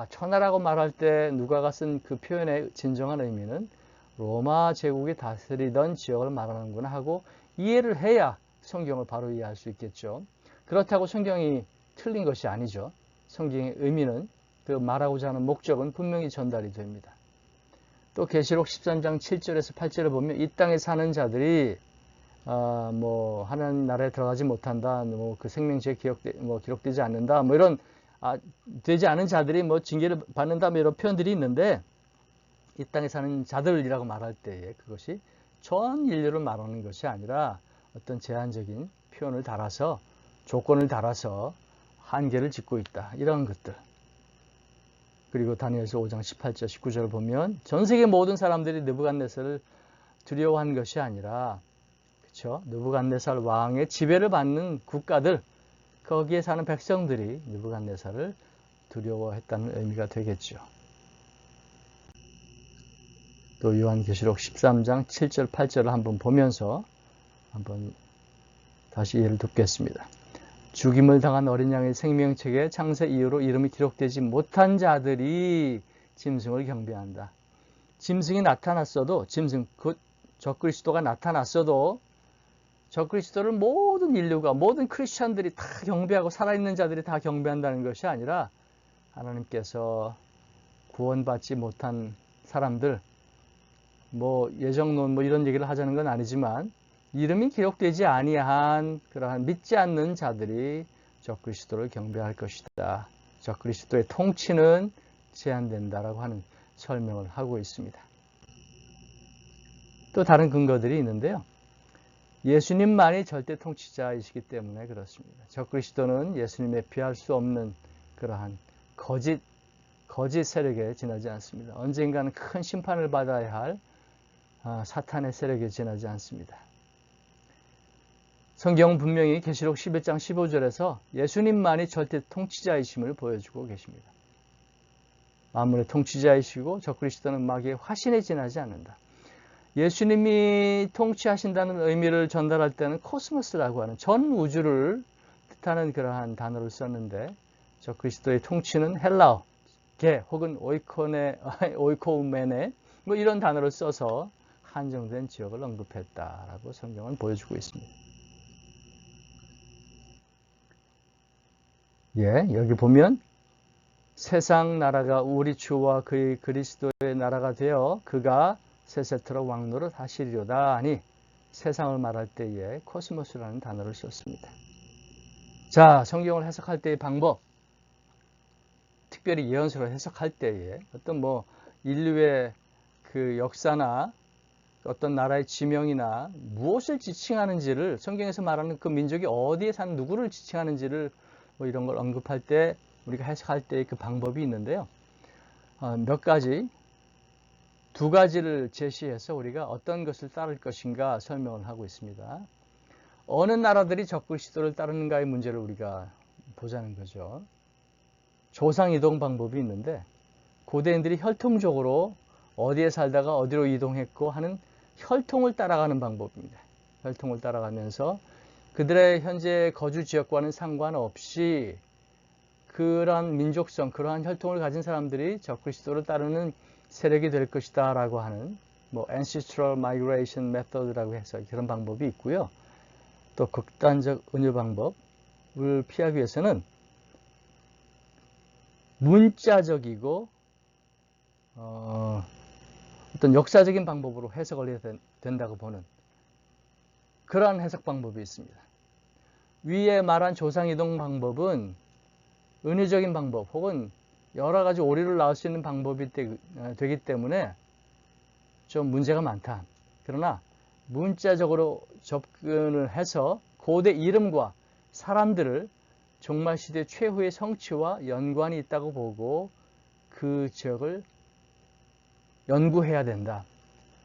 천하라고 말할 때 누가가 쓴 그 표현의 진정한 의미는 로마 제국이 다스리던 지역을 말하는구나 하고 이해를 해야 성경을 바로 이해할 수 있겠죠. 그렇다고 성경이 틀린 것이 아니죠. 성경의 의미는, 그 말하고자 하는 목적은 분명히 전달이 됩니다. 또 계시록 13장 7절에서 8절을 보면 이 땅에 사는 자들이 하나님 나라에 들어가지 못한다, 그 생명지에 기록되지 않는다, 이런 되지 않은 자들이 징계를 받는다, 이런 표현들이 있는데, 이 땅에 사는 자들이라고 말할 때에 그것이 전 인류를 말하는 것이 아니라 어떤 제한적인 표현을 달아서, 조건을 달아서 한계를 짓고 있다, 이런 것들. 그리고 다니엘서 5장 18절 19절을 보면 전 세계 모든 사람들이 느부갓네살을 두려워한 것이 아니라, 그렇죠? 느부갓네살 왕의 지배를 받는 국가들, 거기에 사는 백성들이 느부갓네살을 두려워했다는 의미가 되겠죠. 또 요한계시록 13장 7절 8절을 한번 보면서 한번 다시 이해를 돕겠습니다. 죽임을 당한 어린 양의 생명책에 창세 이후로 이름이 기록되지 못한 자들이 짐승을 경배한다. 짐승이 나타났어도, 곧 적그리스도가 나타났어도 적그리스도를 모든 인류가, 모든 크리스찬들이 다 경배하고 살아있는 자들이 다 경배한다는 것이 아니라 하나님께서 구원받지 못한 사람들, 예정론 이런 얘기를 하자는 건 아니지만 이름이 기록되지 아니한 그러한 믿지 않는 자들이 적그리스도를 경배할 것이다. 적그리스도의 통치는 제한된다라고 하는 설명을 하고 있습니다. 또 다른 근거들이 있는데요. 예수님만이 절대 통치자이시기 때문에 그렇습니다. 적그리스도는 예수님에 비할 수 없는 그러한 거짓 세력에 지나지 않습니다. 언젠가는 큰 심판을 받아야 할 사탄의 세력에 지나지 않습니다. 성경은 분명히 계시록 11장 15절에서 예수님만이 절대 통치자이심을 보여주고 계십니다. 만물의 통치자이시고 적그리스도는 마귀의 화신에 지나지 않는다. 예수님이 통치하신다는 의미를 전달할 때는 코스모스라고 하는 전 우주를 뜻하는 그러한 단어를 썼는데, 적그리스도의 통치는 헬라어, 게 혹은 오이코우메네 이런 단어를 써서 한정된 지역을 언급했다라고 성경은 보여주고 있습니다. 여기 보면 세상 나라가 우리 주와 그의 그리스도의 나라가 되어 그가 세세토록 왕노릇 하시리로다 하니, 세상을 말할 때에 코스모스라는 단어를 썼습니다. 자, 성경을 해석할 때의 방법, 특별히 예언서를 해석할 때에 어떤 뭐 인류의 그 역사나 어떤 나라의 지명이나 무엇을 지칭하는지를, 성경에서 말하는 그 민족이 어디에 산 누구를 지칭하는지를 뭐 이런 걸 언급할 때 우리가 해석할 때의 그 방법이 있는데요. 몇 가지, 두 가지를 제시해서 우리가 어떤 것을 따를 것인가 설명을 하고 있습니다. 어느 나라들이 적그리스도를 따르는가의 문제를 우리가 보자는 거죠. 조상 이동 방법이 있는데 고대인들이 혈통적으로 어디에 살다가 어디로 이동했고 하는 혈통을 따라가는 방법입니다. 혈통을 따라가면서 그들의 현재 거주 지역과는 상관없이 그러한 민족성, 그러한 혈통을 가진 사람들이 적그리스도를 따르는 세력이 될 것이다 라고 하는 뭐 ancestral migration method라고 해서 그런 방법이 있고요. 또 극단적 은유 방법을 피하기 위해서는 문자적이고 어떤 역사적인 방법으로 해석을 해야 된다고 보는 그러한 해석 방법이 있습니다. 위에 말한 조상이동 방법은 은유적인 방법 혹은 여러 가지 오류를 낳을 수 있는 방법이 되기 때문에 좀 문제가 많다. 그러나 문자적으로 접근을 해서 고대 이름과 사람들을 종말시대 최후의 성취와 연관이 있다고 보고 그 지역을 연구해야 된다.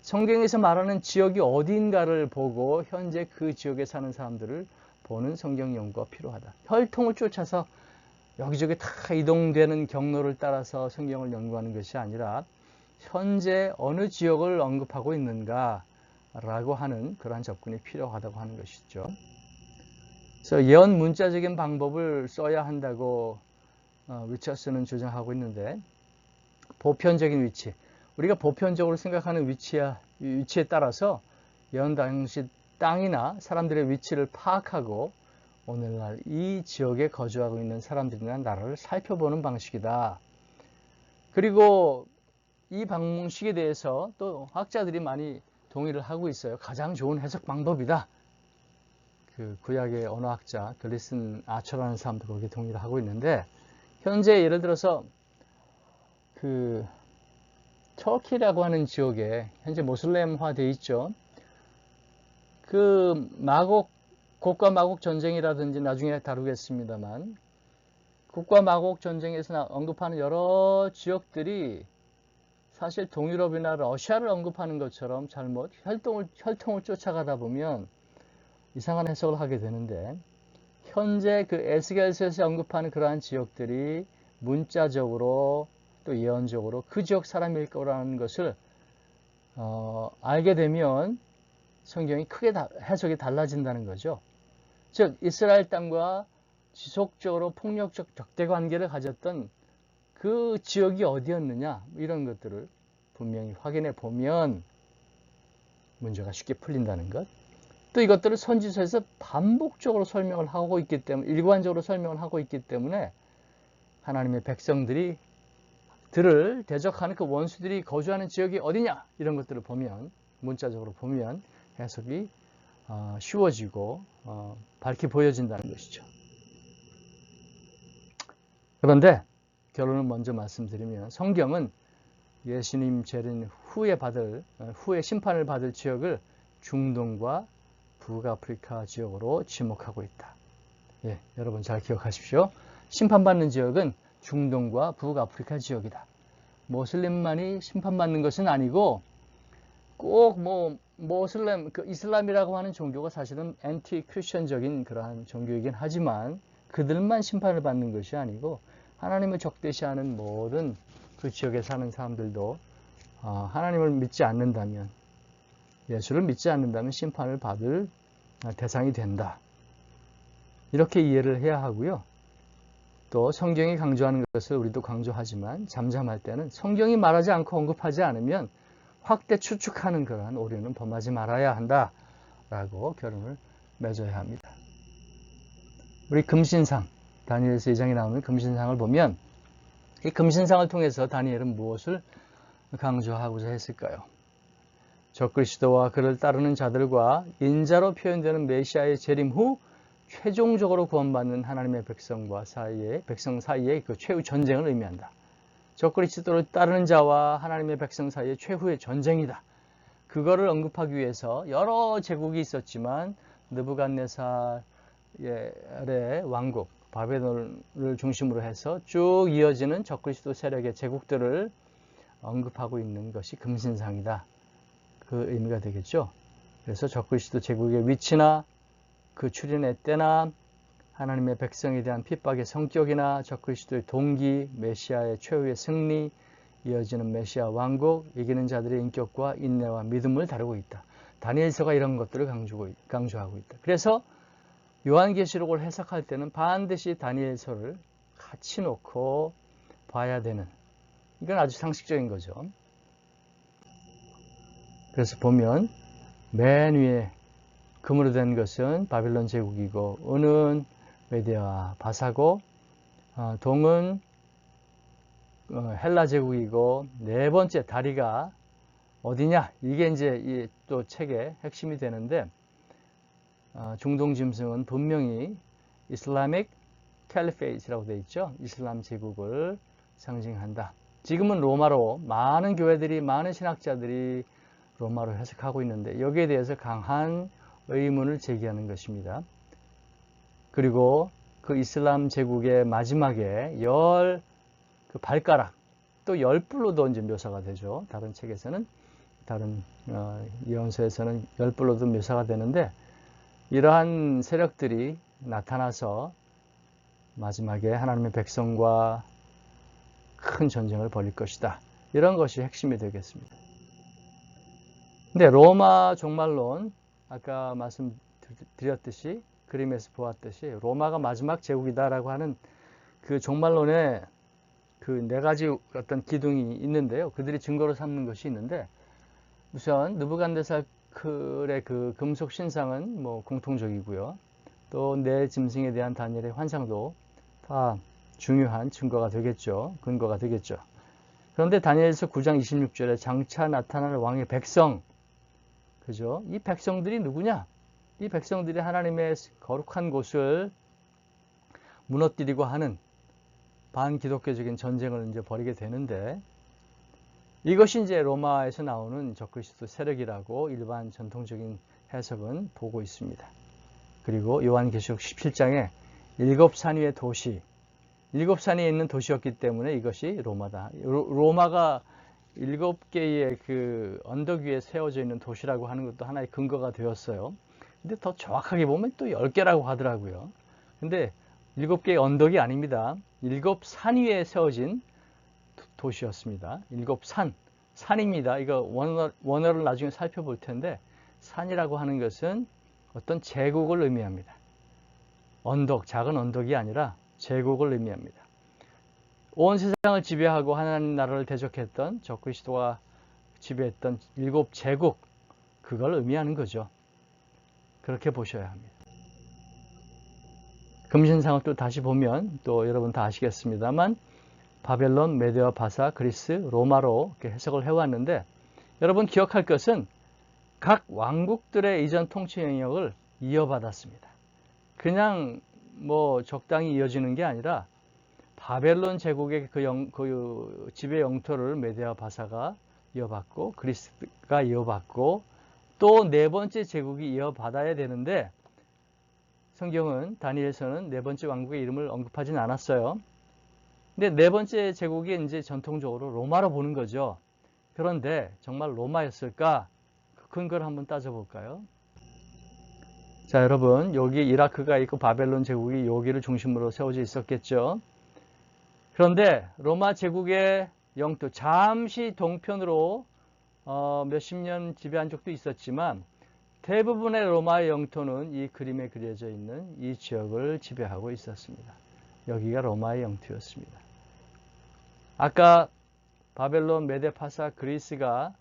성경에서 말하는 지역이 어디인가를 보고 현재 그 지역에 사는 사람들을 보는 성경 연구가 필요하다. 혈통을 쫓아서 여기저기 다 이동되는 경로를 따라서 성경을 연구하는 것이 아니라 현재 어느 지역을 언급하고 있는가라고 하는 그러한 접근이 필요하다고 하는 것이죠. 그래서 예언 문자적인 방법을 써야 한다고 리처스는 주장하고 있는데, 보편적인 위치, 우리가 보편적으로 생각하는 위치에 따라서 예언 당시 땅이나 사람들의 위치를 파악하고 오늘날 이 지역에 거주하고 있는 사람들이나 나라를 살펴보는 방식이다. 그리고 이 방식에 대해서 또 학자들이 많이 동의를 하고 있어요. 가장 좋은 해석 방법이다. 그 구약의 언어학자 글리슨 아처라는 사람도 그렇게 동의를 하고 있는데, 현재 예를 들어서 그 터키라고 하는 지역에 현재 모슬렘화 돼 있죠. 그 곡과 마곡 전쟁이라든지 나중에 다루겠습니다만, 곡과 마곡 전쟁에서 언급하는 여러 지역들이 사실 동유럽이나 러시아를 언급하는 것처럼 잘못 혈통을 쫓아가다 보면 이상한 해석을 하게 되는데, 현재 그 에스겔서에서 언급하는 그러한 지역들이 문자적으로 또 예언적으로 그 지역 사람일 거라는 것을 알게 되면 성경이 크게 해석이 달라진다는 거죠. 즉 이스라엘 땅과 지속적으로 폭력적 적대 관계를 가졌던 그 지역이 어디였느냐, 이런 것들을 분명히 확인해 보면 문제가 쉽게 풀린다는 것. 또 이것들을 선지서에서 반복적으로 설명을 하고 있기 때문에, 일관적으로 설명을 하고 있기 때문에 하나님의 백성들이 들을 대적하는 그 원수들이 거주하는 지역이 어디냐, 이런 것들을 보면, 문자적으로 보면 해석이 쉬워지고 밝게 보여진다는 것이죠. 그런데 결론을 먼저 말씀드리면, 성경은 예수님 재림 후에 심판을 받을 지역을 중동과 북아프리카 지역으로 지목하고 있다. 예, 여러분 잘 기억하십시오. 심판받는 지역은 중동과 북아프리카 지역이다. 모슬렘만이 심판받는 것은 아니고, 꼭 이슬람이라고 하는 종교가 사실은 앤티 크리스천적인 그러한 종교이긴 하지만 그들만 심판을 받는 것이 아니고 하나님을 적대시하는 모든 그 지역에 사는 사람들도 하나님을 믿지 않는다면, 예수를 믿지 않는다면 심판을 받을 대상이 된다. 이렇게 이해를 해야 하고요. 또 성경이 강조하는 것을 우리도 강조하지만 잠잠할 때는 성경이 말하지 않고 언급하지 않으면 확대 추측하는 그러한 오류는 범하지 말아야 한다라고 결론을 맺어야 합니다. 우리 금신상, 다니엘서 2장에 나오는 금신상을 보면 이 금신상을 통해서 다니엘은 무엇을 강조하고자 했을까요? 적그리스도와 그를 따르는 자들과 인자로 표현되는 메시아의 재림 후 최종적으로 구원받는 하나님의 백성 사이의 그 최후 전쟁을 의미한다. 적그리스도를 따르는 자와 하나님의 백성 사이의 최후의 전쟁이다. 그거를 언급하기 위해서 여러 제국이 있었지만 느부갓네살의 왕국 바벨론을 중심으로 해서 쭉 이어지는 적그리스도 세력의 제국들을 언급하고 있는 것이 금신상이다. 그 의미가 되겠죠. 그래서 적그리스도 제국의 위치나 그 출현의 때나 하나님의 백성에 대한 핍박의 성격이나 적그리스도의 동기, 메시아의 최후의 승리, 이어지는 메시아 왕국, 이기는 자들의 인격과 인내와 믿음을 다루고 있다. 다니엘서가 이런 것들을 강조하고 있다. 그래서 요한계시록을 해석할 때는 반드시 다니엘서를 같이 놓고 봐야 되는, 이건 아주 상식적인 거죠. 그래서 보면 맨 위에 금으로 된 것은 바빌론 제국이고, 은은 메대와 바사고, 동은 헬라 제국이고, 네 번째 다리가 어디냐? 이게 이제 또 책의 핵심이 되는데, 중동 짐승은 분명히 이슬라믹 캘리페이트라고 되어 있죠. 이슬람 제국을 상징한다. 지금은 로마로 많은 교회들이, 많은 신학자들이 로마로 해석하고 있는데 여기에 대해서 강한 의문을 제기하는 것입니다. 그리고 그 이슬람 제국의 마지막에 그 발가락, 또 열불로도 이제 묘사가 되죠. 다른 책에서는, 다른 예언서에서는 열불로도 묘사가 되는데, 이러한 세력들이 나타나서 마지막에 하나님의 백성과 큰 전쟁을 벌일 것이다. 이런 것이 핵심이 되겠습니다. 근데 로마 종말론, 아까 말씀드렸듯이, 그림에서 보았듯이 로마가 마지막 제국이다라고 하는 그 종말론에 그 네 가지 어떤 기둥이 있는데요. 그들이 증거로 삼는 것이 있는데, 우선 느부갓네살의 그 금속 신상은 뭐 공통적이고요. 또 네 짐승에 대한 다니엘의 환상도 다 중요한 증거가 되겠죠. 근거가 되겠죠. 그런데 다니엘서 9장 26절에 장차 나타날 왕의 백성, 그죠? 이 백성들이 누구냐? 이 백성들이 하나님의 거룩한 곳을 무너뜨리고 하는 반기독교적인 전쟁을 이제 벌이게 되는데, 이것이 이제 로마에서 나오는 적그리스도 세력이라고 일반 전통적인 해석은 보고 있습니다. 그리고 요한계시록 17장에 7산 위의 도시, 7산 위에 있는 도시였기 때문에 이것이 로마다. 로마가 7개의 그 언덕 위에 세워져 있는 도시라고 하는 것도 하나의 근거가 되었어요. 근데 더 정확하게 보면 또 10개라고 하더라고요. 근데 7개의 언덕이 아닙니다. 7산 위에 세워진 도시였습니다. 7산, 산입니다. 이거 원어를 나중에 살펴볼 텐데, 산이라고 하는 것은 어떤 제국을 의미합니다. 언덕, 작은 언덕이 아니라 제국을 의미합니다. 온 세상을 지배하고 하나님 나라를 대적했던 적그리스도가 지배했던 7제국, 그걸 의미하는 거죠. 그렇게 보셔야 합니다. 금신상을 또 다시 보면 또 여러분 다 아시겠습니다만, 바벨론, 메데와 바사, 그리스, 로마로 이렇게 해석을 해왔는데, 여러분 기억할 것은 각 왕국들의 이전 통치 영역을 이어받았습니다. 그냥 뭐 적당히 이어지는 게 아니라 바벨론 제국의 그 지배 영토를 메데와 바사가 이어받고, 그리스가 이어받고, 또 네 번째 제국이 이어받아야 되는데, 성경은 다니엘서는 네 번째 왕국의 이름을 언급하진 않았어요. 근데 네 번째 제국이 이제 전통적으로 로마로 보는 거죠. 그런데 정말 로마였을까? 그 근거를 한번 따져볼까요? 자, 여러분, 여기 이라크가 있고 바벨론 제국이 여기를 중심으로 세워져 있었겠죠. 그런데 로마 제국의 영토, 잠시 동편으로 몇십 년 지배한 적도 있었지만, 대부분의 로마의 영토는 이 그림에 그려져 있는 이 지역을 지배하고 있었습니다. 여기가 로마의 영토였습니다. 아까 바벨론, 메데, 파사, 그리스가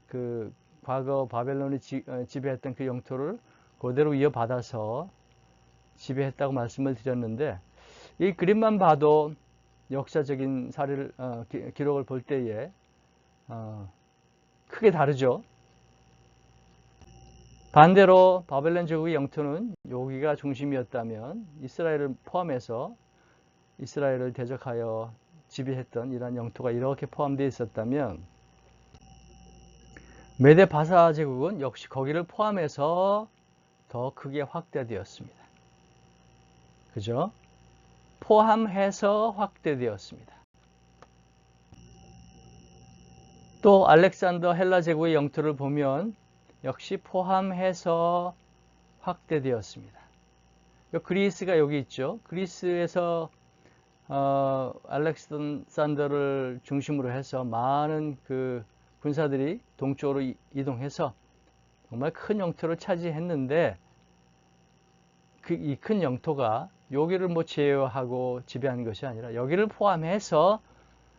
그 과거 바벨론이 지배했던 그 영토를 그대로 이어받아서 지배했다고 말씀을 드렸는데, 이 그림만 봐도 역사적인 사례를 기록을 볼 때에 크게 다르죠. 반대로 바벨론 제국의 영토는 여기가 중심이었다면 이스라엘을 포함해서 이스라엘을 대적하여 지배했던 이러한 영토가 이렇게 포함되어 있었다면 메데 바사 제국은 역시 거기를 포함해서 더 크게 확대되었습니다. 그죠? 포함해서 확대되었습니다. 또 알렉산더 헬라 제국의 영토를 보면 역시 포함해서 확대되었습니다. 그리스가 여기 있죠. 그리스에서 알렉산더를 중심으로 해서 많은 그 군사들이 동쪽으로 이동해서 정말 큰 영토를 차지했는데 이 큰 영토가 여기를 뭐 제어하고 지배하는 것이 아니라 여기를 포함해서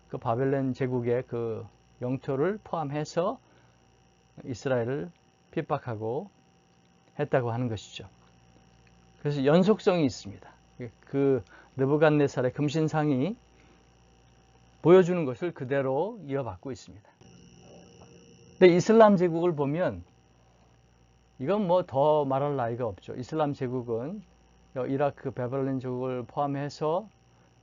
그 바벨론 제국의 그 영토를 포함해서 이스라엘을 핍박하고 했다고 하는 것이죠. 그래서 연속성이 있습니다. 그 느부갓네살의 금신상이 보여주는 것을 그대로 이어받고 있습니다. 근데 이슬람 제국을 보면 이건 뭐 더 말할 나위가 없죠. 이슬람 제국은 이라크 바벨론 제국을 포함해서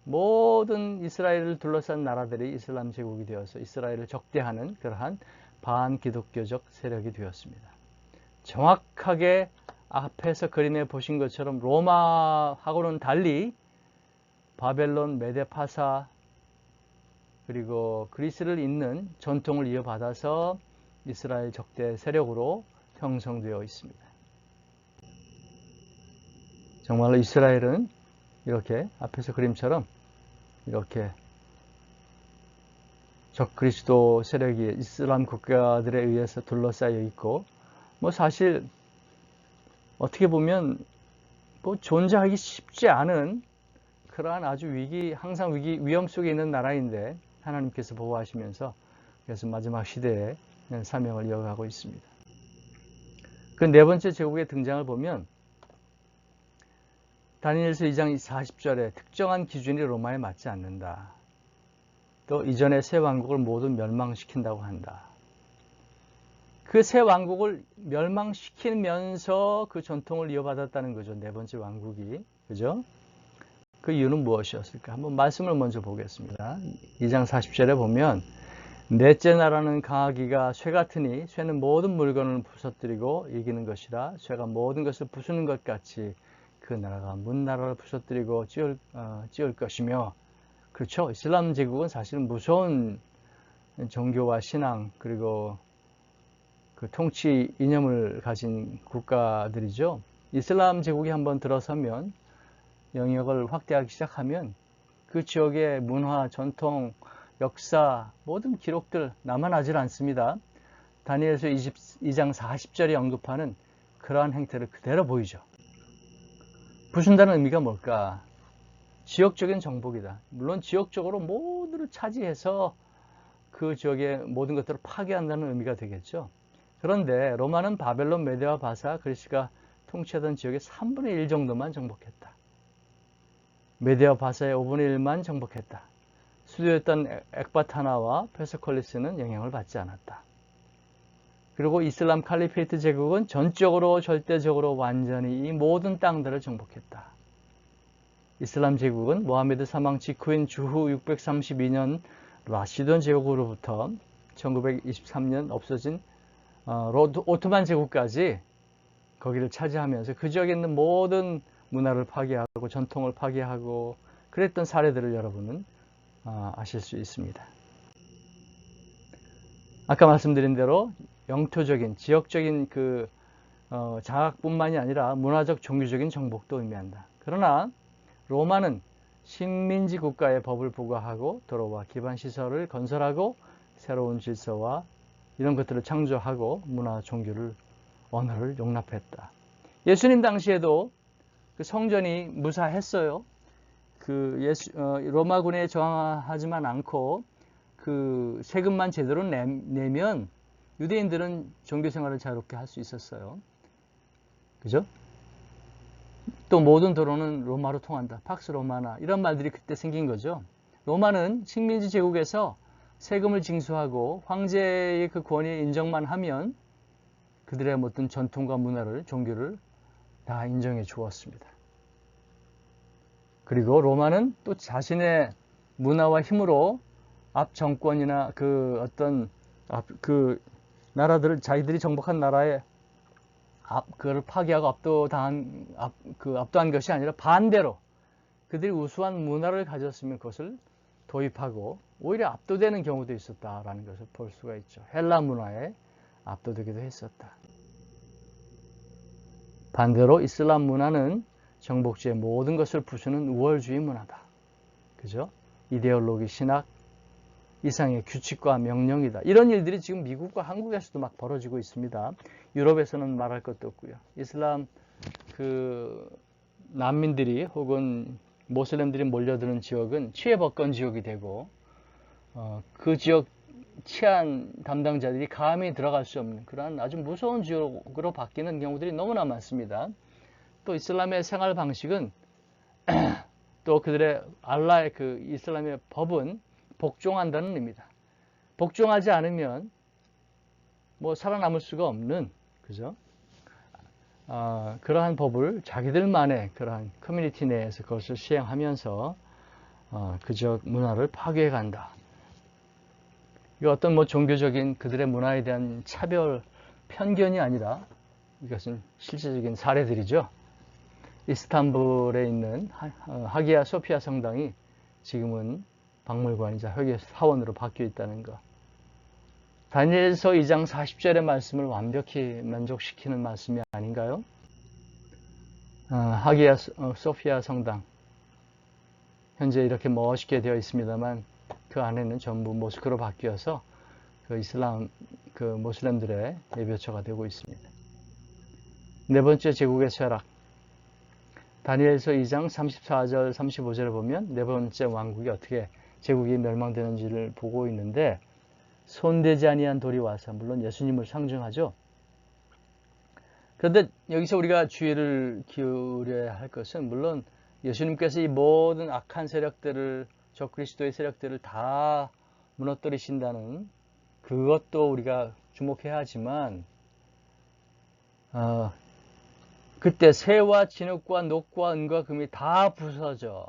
모든 이스라엘을 둘러싼 나라들이 이슬람 제국이 되어서 이스라엘을 적대하는 그러한 반기독교적 세력이 되었습니다. 정확하게 앞에서 그림에 보신 것처럼 로마하고는 달리 바벨론, 메데 파사 그리고 그리스를 잇는 전통을 이어받아서 이스라엘 적대 세력으로 형성되어 있습니다. 정말로 이스라엘은 이렇게 앞에서 그림처럼 이렇게 적그리스도 세력이 이슬람 국가들에 의해서 둘러싸여 있고 뭐 사실 어떻게 보면 뭐 존재하기 쉽지 않은 그러한 아주 항상 위험 속에 있는 나라인데 하나님께서 보호하시면서 그래서 마지막 시대에 사명을 이어가고 있습니다. 그 네 번째 제국의 등장을 보면 다니엘서 2장 40절에 특정한 기준이 로마에 맞지 않는다. 또 이전의 새 왕국을 모두 멸망시킨다고 한다. 그 새 왕국을 멸망시키면서 그 전통을 이어받았다는 거죠. 네 번째 왕국이. 그죠? 그 이유는 무엇이었을까? 한번 말씀을 먼저 보겠습니다. 2장 40절에 보면 넷째 나라는 강하기가 쇠 같으니 쇠는 모든 물건을 부서뜨리고 이기는 것이라 쇠가 모든 것을 부수는 것 같이 그 나라가 문 나라를 부서뜨리고 찌을 것이며 그렇죠. 이슬람 제국은 사실 무서운 종교와 신앙 그리고 그 통치 이념을 가진 국가들이죠. 이슬람 제국이 한번 들어서면 영역을 확대하기 시작하면 그 지역의 문화, 전통, 역사 모든 기록들 남아나질 않습니다. 다니엘서 22장 40절이 언급하는 그러한 행태를 그대로 보이죠. 부순다는 의미가 뭘까? 지역적인 정복이다. 물론 지역적으로 모두를 차지해서 그 지역의 모든 것들을 파괴한다는 의미가 되겠죠. 그런데 로마는 바벨론, 메데와 바사, 그리스가 통치하던 지역의 3분의 1 정도만 정복했다. 메데와 바사의 5분의 1만 정복했다. 수도였던 엑바타나와 페르세폴리스는 영향을 받지 않았다. 그리고 이슬람 칼리페이트 제국은 전적으로 절대적으로 완전히 이 모든 땅들을 정복했다. 이슬람 제국은 모하메드 사망 직후인 주후 632년 라시돈 제국으로부터 1923년 없어진 오토만 제국까지 거기를 차지하면서 그 지역에 있는 모든 문화를 파괴하고 전통을 파괴하고 그랬던 사례들을 여러분은 아실 수 있습니다. 아까 말씀드린 대로 영토적인, 지역적인 그 장악뿐만이 아니라 문화적, 종교적인 정복도 의미한다. 그러나 로마는 식민지 국가의 법을 부과하고 도로와 기반 시설을 건설하고 새로운 질서와 이런 것들을 창조하고 문화, 종교를, 언어를 용납했다. 예수님 당시에도 그 성전이 무사했어요. 로마군에 저항하지만 않고 그 세금만 제대로 내면 유대인들은 종교 생활을 자유롭게 할 수 있었어요. 그죠? 또 모든 도로는 로마로 통한다. 팍스 로마나 이런 말들이 그때 생긴 거죠. 로마는 식민지 제국에서 세금을 징수하고 황제의 그 권위 인정만 하면 그들의 어떤 전통과 문화를, 종교를 다 인정해 주었습니다. 그리고 로마는 또 자신의 문화와 힘으로 앞 정권이나 그 어떤 그 나라들을, 자기들이 정복한 나라에 그걸 파괴하고 압도한 것이 아니라 반대로 그들이 우수한 문화를 가졌으면 그것을 도입하고 오히려 압도되는 경우도 있었다라는 것을 볼 수가 있죠. 헬라 문화에 압도되기도 했었다. 반대로 이슬람 문화는 정복주의 모든 것을 부수는 우월주의 문화다. 그죠? 이데올로기, 신학, 이상의 규칙과 명령이다. 이런 일들이 지금 미국과 한국에서도 막 벌어지고 있습니다. 유럽에서는 말할 것도 없고요. 이슬람 난민들이 혹은 모슬렘들이 몰려드는 지역은 치외법권 지역이 되고 그 지역 치안 담당자들이 감히 들어갈 수 없는 그러한 아주 무서운 지역으로 바뀌는 경우들이 너무나 많습니다. 또 이슬람의 생활 방식은 또 그들의 알라의 이슬람의 법은 복종한다는 의미다. 복종하지 않으면 뭐 살아남을 수가 없는, 그죠? 그러한 법을 자기들만의 그러한 커뮤니티 내에서 그것을 시행하면서 그 지역 문화를 파괴해 간다. 이거 어떤 뭐 종교적인 그들의 문화에 대한 차별, 편견이 아니라 이것은 실제적인 사례들이죠. 이스탄불에 있는 하기야 소피아 성당이 지금은 박물관이자 회계 사원으로 바뀌어 있다는 것. 다니엘서 2장 40절의 말씀을 완벽히 만족시키는 말씀이 아닌가요? 하기야 소피아 성당. 현재 이렇게 멋있게 되어 있습니다만 그 안에는 전부 모스크로 바뀌어서 그 이슬람, 모슬렘들의 예배처가 되고 있습니다. 네 번째, 제국의 쇠락. 다니엘서 2장 34절, 35절을 보면 네 번째 왕국이 어떻게 제국이 멸망되는지를 보고 있는데, 손대지 아니한 돌이 와서, 물론 예수님을 상징하죠. 그런데 여기서 우리가 주의를 기울여야 할 것은, 물론 예수님께서 이 모든 악한 세력들을, 적그리스도의 세력들을 다 무너뜨리신다는 그것도 우리가 주목해야 하지만, 그때 새와 진흙과 녹과 은과 금이 다 부서져.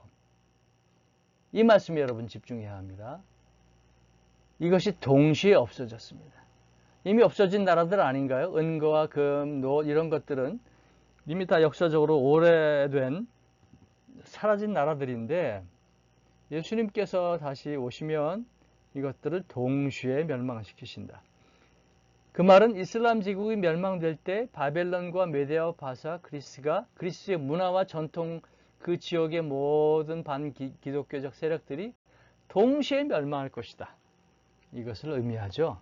이 말씀에 여러분 집중해야 합니다. 이것이 동시에 없어졌습니다. 이미 없어진 나라들 아닌가요? 은과 금, 녹 이런 것들은 이미 다 역사적으로 오래된 사라진 나라들인데 예수님께서 다시 오시면 이것들을 동시에 멸망시키신다. 그 말은 이슬람 제국이 멸망될 때 바벨론과 메데아와 바사, 그리스의 문화와 전통 그 지역의 모든 반기독교적 세력들이 동시에 멸망할 것이다. 이것을 의미하죠.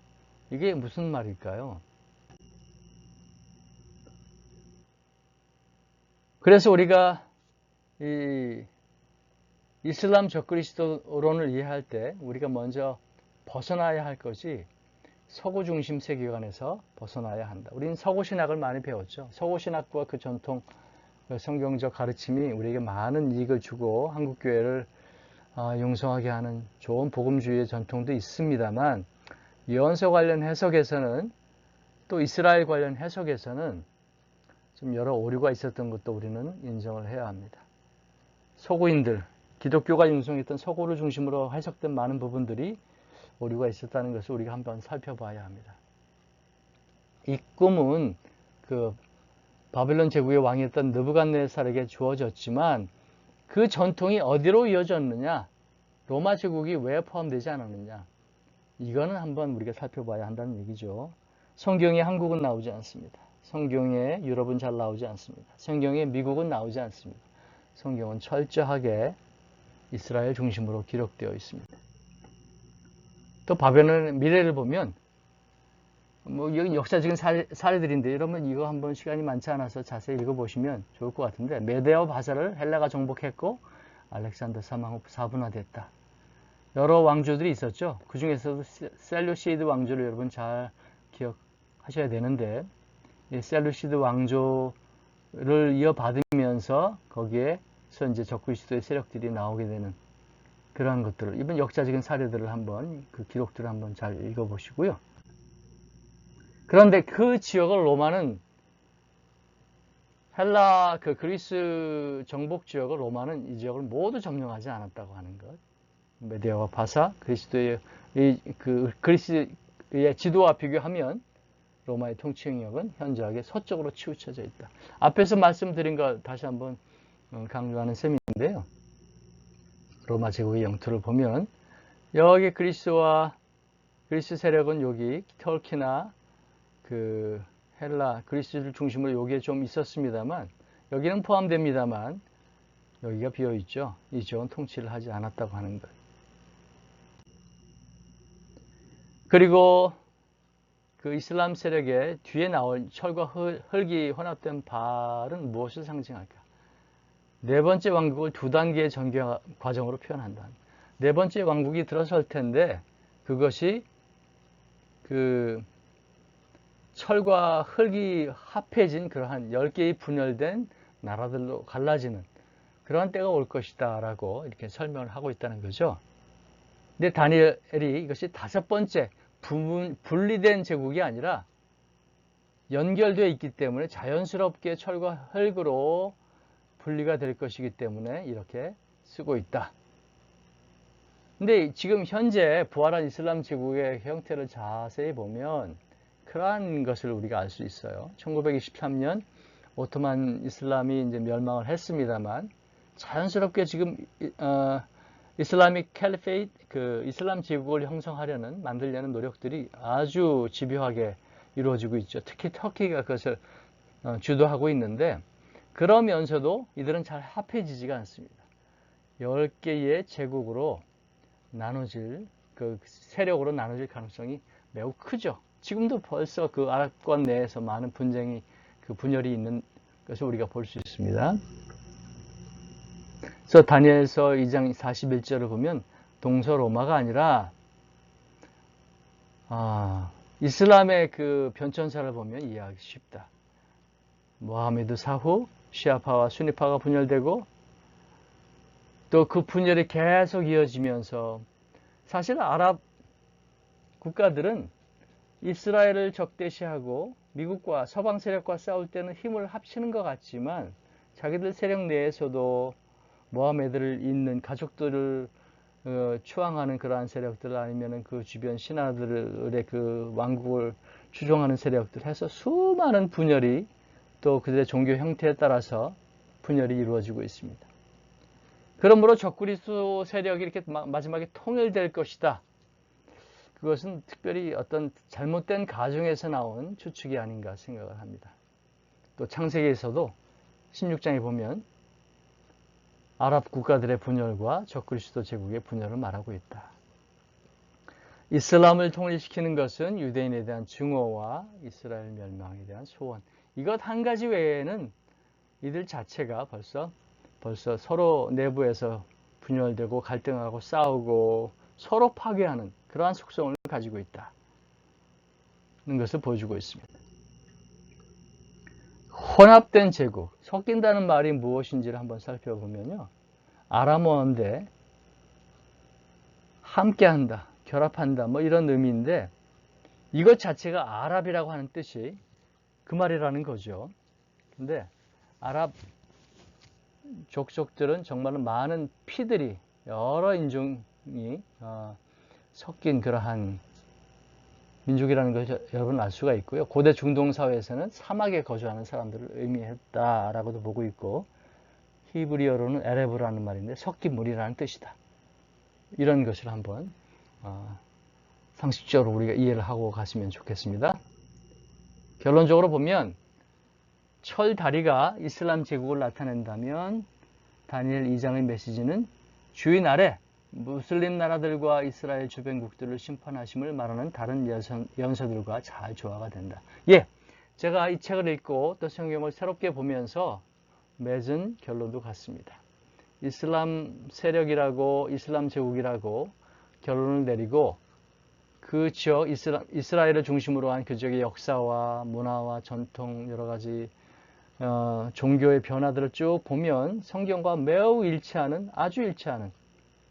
이게 무슨 말일까요? 그래서 우리가 이 이슬람 적그리스도론을 이해할 때 우리가 먼저 벗어나야 할 것이 서구 중심 세계관에서 벗어나야 한다. 우리는 서구 신학을 많이 배웠죠. 서구 신학과 그 전통 성경적 가르침이 우리에게 많은 이익을 주고 한국 교회를 융성하게 하는 좋은 복음주의의 전통도 있습니다만, 예언서 관련 해석에서는, 또 이스라엘 관련 해석에서는 좀 여러 오류가 있었던 것도 우리는 인정을 해야 합니다. 서구인들, 기독교가 융성했던 서구를 중심으로 해석된 많은 부분들이 오류가 있었다는 것을 우리가 한번 살펴봐야 합니다. 이 꿈은 그 바벨론 제국의 왕이었던 느부갓네살에게 주어졌지만 그 전통이 어디로 이어졌느냐, 로마 제국이 왜 포함되지 않았느냐, 이거는 한번 우리가 살펴봐야 한다는 얘기죠. 성경에 한국은 나오지 않습니다. 성경에 유럽은 잘 나오지 않습니다. 성경에 미국은 나오지 않습니다. 성경은 철저하게 이스라엘 중심으로 기록되어 있습니다. 또 바벨론의 미래를 보면 뭐 여기 역사적인 사례들인데 여러분 이거 한번 시간이 많지 않아서 자세히 읽어보시면 좋을 것 같은데, 메데아와 바사를 헬라가 정복했고 알렉산더 사망 후 사분화됐다. 여러 왕조들이 있었죠. 그 중에서도 셀루시드 왕조를 여러분 잘 기억하셔야 되는데, 이 셀루시드 왕조를 이어받으면서 거기에서 이제 적그리스도의 세력들이 나오게 되는 그러한 것들을, 이번 역사적인 사례들을 한번 그 기록들을 한번 잘 읽어보시고요. 그런데 그 지역을 로마는 헬라 그 그리스 정복 지역을 로마는 이 지역을 모두 점령하지 않았다고 하는 것. 메디아와 바사 그리스도의 그 그리스의 지도와 비교하면 로마의 통치 영역은 현저하게 서쪽으로 치우쳐져 있다. 앞에서 말씀드린 거 다시 한번 강조하는 셈인데요. 로마 제국의 영토를 보면 여기 그리스 세력은 여기 터키나 그 헬라 그리스를 중심으로 여기에 좀 있었습니다만 여기는 포함됩니다만 여기가 비어 있죠. 이 지역은 통치를 하지 않았다고 하는 것. 그리고 그 이슬람 세력의 뒤에 나올 철과 흙이 혼합된 발은 무엇을 상징할까? 네 번째 왕국을 두 단계의 전개 과정으로 표현한다. 네 번째 왕국이 들어설 텐데 그것이 그 철과 흙이 합해진 그러한 10개의 분열된 나라들로 갈라지는 그러한 때가 올 것이다 라고 이렇게 설명을 하고 있다는 거죠. 근데 다니엘이 이것이 다섯 번째 분리된 제국이 아니라 연결되어 있기 때문에 자연스럽게 철과 흙으로 분리가 될 것이기 때문에 이렇게 쓰고 있다. 근데 지금 현재 부활한 이슬람 제국의 형태를 자세히 보면 그러한 것을 우리가 알 수 있어요. 1923년 오토만 이슬람이 이제 멸망을 했습니다만 자연스럽게 지금 이슬라믹 캘리페이트 그 이슬람 제국을 형성하려는 만들려는 노력들이 아주 집요하게 이루어지고 있죠. 특히 터키가 그것을 주도하고 있는데 그러면서도 이들은 잘 합해지지가 않습니다. 10개의 제국으로 나눠질 그 세력으로 나눠질 가능성이 매우 크죠. 지금도 벌써 그 아랍권 내에서 많은 분쟁이 그 분열이 있는 것을 우리가 볼 수 있습니다. 그래서 다니엘서 2장 41절을 보면 동서로마가 아니라 이슬람의 그 변천사를 보면 이해하기 쉽다. 모하메드 사후 시아파와 수니파가 분열되고 또 그 분열이 계속 이어지면서 사실 아랍 국가들은 이스라엘을 적대시하고 미국과 서방 세력과 싸울 때는 힘을 합치는 것 같지만 자기들 세력 내에서도 모하메드를 잇는 가족들을 추앙하는 그러한 세력들 아니면 그 주변 신하들의 그 왕국을 추종하는 세력들 해서 수많은 분열이 또 그들의 종교 형태에 따라서 분열이 이루어지고 있습니다. 그러므로 적그리스도 세력이 이렇게 마지막에 통일될 것이다. 그것은 특별히 어떤 잘못된 가정에서 나온 추측이 아닌가 생각을 합니다. 또 창세기에서도 16장에 보면 아랍 국가들의 분열과 적그리스도 제국의 분열을 말하고 있다. 이슬람을 통일시키는 것은 유대인에 대한 증오와 이스라엘 멸망에 대한 소원. 이것 한 가지 외에는 이들 자체가 벌써 서로 내부에서 분열되고 갈등하고 싸우고 서로 파괴하는 그러한 속성을 가지고 있다는 것을 보여주고 있습니다. 혼합된 제국, 섞인다는 말이 무엇인지를 한번 살펴보면요. 아람어인데 함께한다, 결합한다 뭐 이런 의미인데 이것 자체가 아랍이라고 하는 뜻이 그 말이라는 거죠. 근데 아랍 족속들은 정말 많은 피들이 여러 인종이 섞인 그러한 민족이라는 것을 여러분 알 수가 있고요. 고대 중동 사회에서는 사막에 거주하는 사람들을 의미했다라고도 보고 있고 히브리어로는 에레브라는 말인데 섞인 무리라는 뜻이다. 이런 것을 한번 상식적으로 우리가 이해를 하고 가시면 좋겠습니다. 결론적으로 보면 철 다리가 이슬람 제국을 나타낸다면 다니엘 2장의 메시지는 주인 아래 무슬림 나라들과 이스라엘 주변국들을 심판하심을 말하는 다른 연서들과 잘 조화가 된다. 예, 제가 이 책을 읽고 또 성경을 새롭게 보면서 맺은 결론도 같습니다. 이슬람 세력이라고 이슬람 제국이라고 결론을 내리고 그 지역 이스라엘을 중심으로 한 그 지역의 역사와 문화와 전통 여러 가지 종교의 변화들을 쭉 보면 성경과 매우 아주 일치하는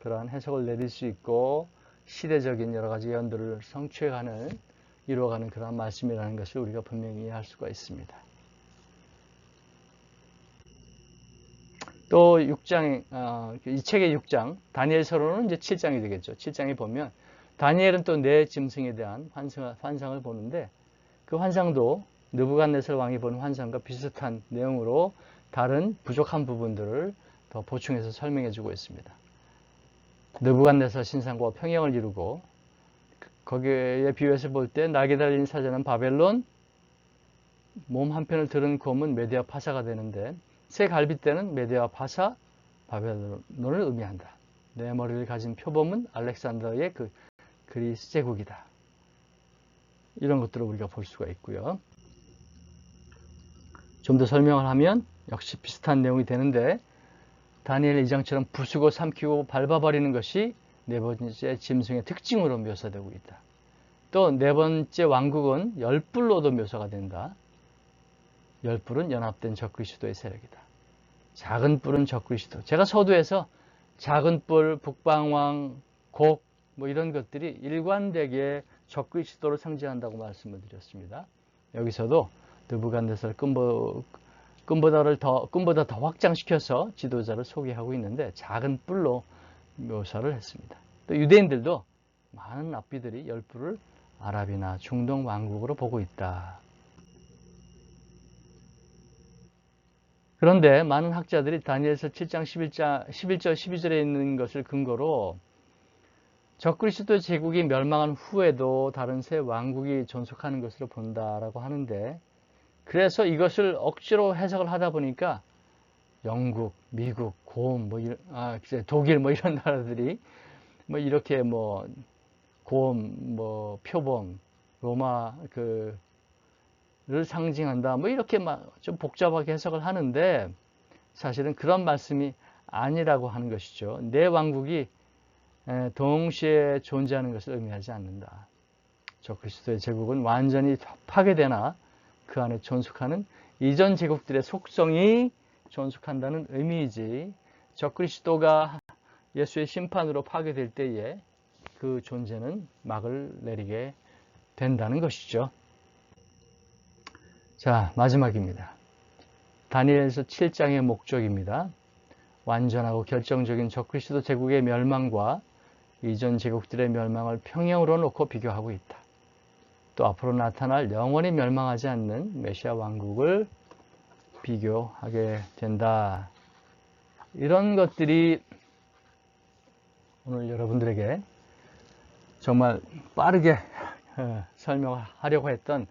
그러한 해석을 내릴 수 있고 시대적인 여러 가지 예언들을 성취해가는 이루어가는 그러한 말씀이라는 것을 우리가 분명히 이해할 수가 있습니다. 또 6장, 이 책의 6장, 다니엘서로는 이제 7장이 되겠죠. 7장에 보면 다니엘은 또 네 짐승에 대한 환상을 보는데 그 환상도 느부갓네살 왕이 본 환상과 비슷한 내용으로 다른 부족한 부분들을 더 보충해서 설명해 주고 있습니다. 느부갓네살 신상과 평형을 이루고 거기에 비유해서 볼 때 날개 달린 사자는 바벨론, 몸 한편을 들은 곰은 메대와 파사가 되는데 새 갈빗대는 메대와 파사, 바벨론을 의미한다. 네 머리를 가진 표범은 알렉산더의 그 그리스 제국이다. 이런 것들을 우리가 볼 수가 있고요. 좀 더 설명을 하면 역시 비슷한 내용이 되는데 다니엘 2장처럼 부수고 삼키고 밟아버리는 것이 네 번째 짐승의 특징으로 묘사되고 있다. 또 네 번째 왕국은 열불로도 묘사가 된다. 열불은 연합된 적그리스도의 세력이다. 작은 뿔은 적그리스도. 제가 서두에서 작은 뿔, 북방왕, 곡 뭐 이런 것들이 일관되게 적그리스도를 상징한다고 말씀을 드렸습니다. 여기서도 느부갓네살 끈보다 더 확장시켜서 지도자를 소개하고 있는데 작은 뿔로 묘사를 했습니다. 또 유대인들도 많은 랍비들이 열뿔을 아랍이나 중동 왕국으로 보고 있다. 그런데 많은 학자들이 다니엘서 7장 11절 12절에 있는 것을 근거로 적그리스도 제국이 멸망한 후에도 다른 새 왕국이 존속하는 것으로 본다라고 하는데 그래서 이것을 억지로 해석을 하다 보니까 영국, 미국, 곰, 독일 이런 나라들이 이렇게 곰, 표범, 로마 를 상징한다. 이렇게 좀 복잡하게 해석을 하는데 사실은 그런 말씀이 아니라고 하는 것이죠. 내 왕국이 동시에 존재하는 것을 의미하지 않는다. 적그리스도의 제국은 완전히 파괴되나 그 안에 존속하는 이전 제국들의 속성이 존속한다는 의미이지 적그리스도가 예수의 심판으로 파괴될 때에 그 존재는 막을 내리게 된다는 것이죠. 자, 마지막입니다. 다니엘서 7장의 목적입니다. 완전하고 결정적인 적그리스도 제국의 멸망과 이전 제국들의 멸망을 평형으로 놓고 비교하고 있다. 또 앞으로 나타날 영원히 멸망하지 않는 메시아 왕국을 비교하게 된다. 이런 것들이 오늘 여러분들에게 정말 빠르게 설명하려고 했던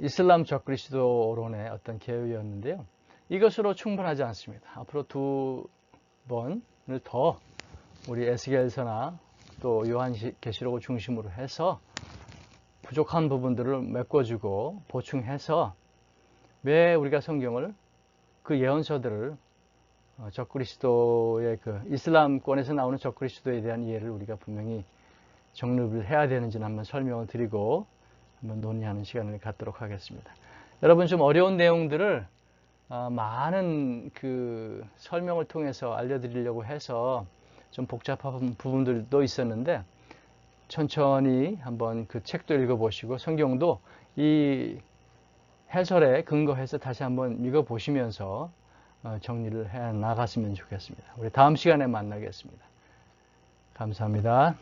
이슬람 적그리스도론의 어떤 개요였는데요. 이것으로 충분하지 않습니다. 앞으로 두 번을 더 우리 에스겔서나 또 요한계시록을 중심으로 해서 부족한 부분들을 메꿔주고 보충해서 왜 우리가 성경을 그 예언서들을 적그리스도의 그 이슬람권에서 나오는 적그리스도에 대한 이해를 우리가 분명히 정립을 해야 되는지는 한번 설명을 드리고 한번 논의하는 시간을 갖도록 하겠습니다. 여러분 좀 어려운 내용들을 많은 그 설명을 통해서 알려드리려고 해서 좀 복잡한 부분들도 있었는데 천천히 한번 그 책도 읽어보시고 성경도 이 해설에 근거해서 다시 한번 읽어보시면서 정리를 해 나갔으면 좋겠습니다. 우리 다음 시간에 만나겠습니다. 감사합니다.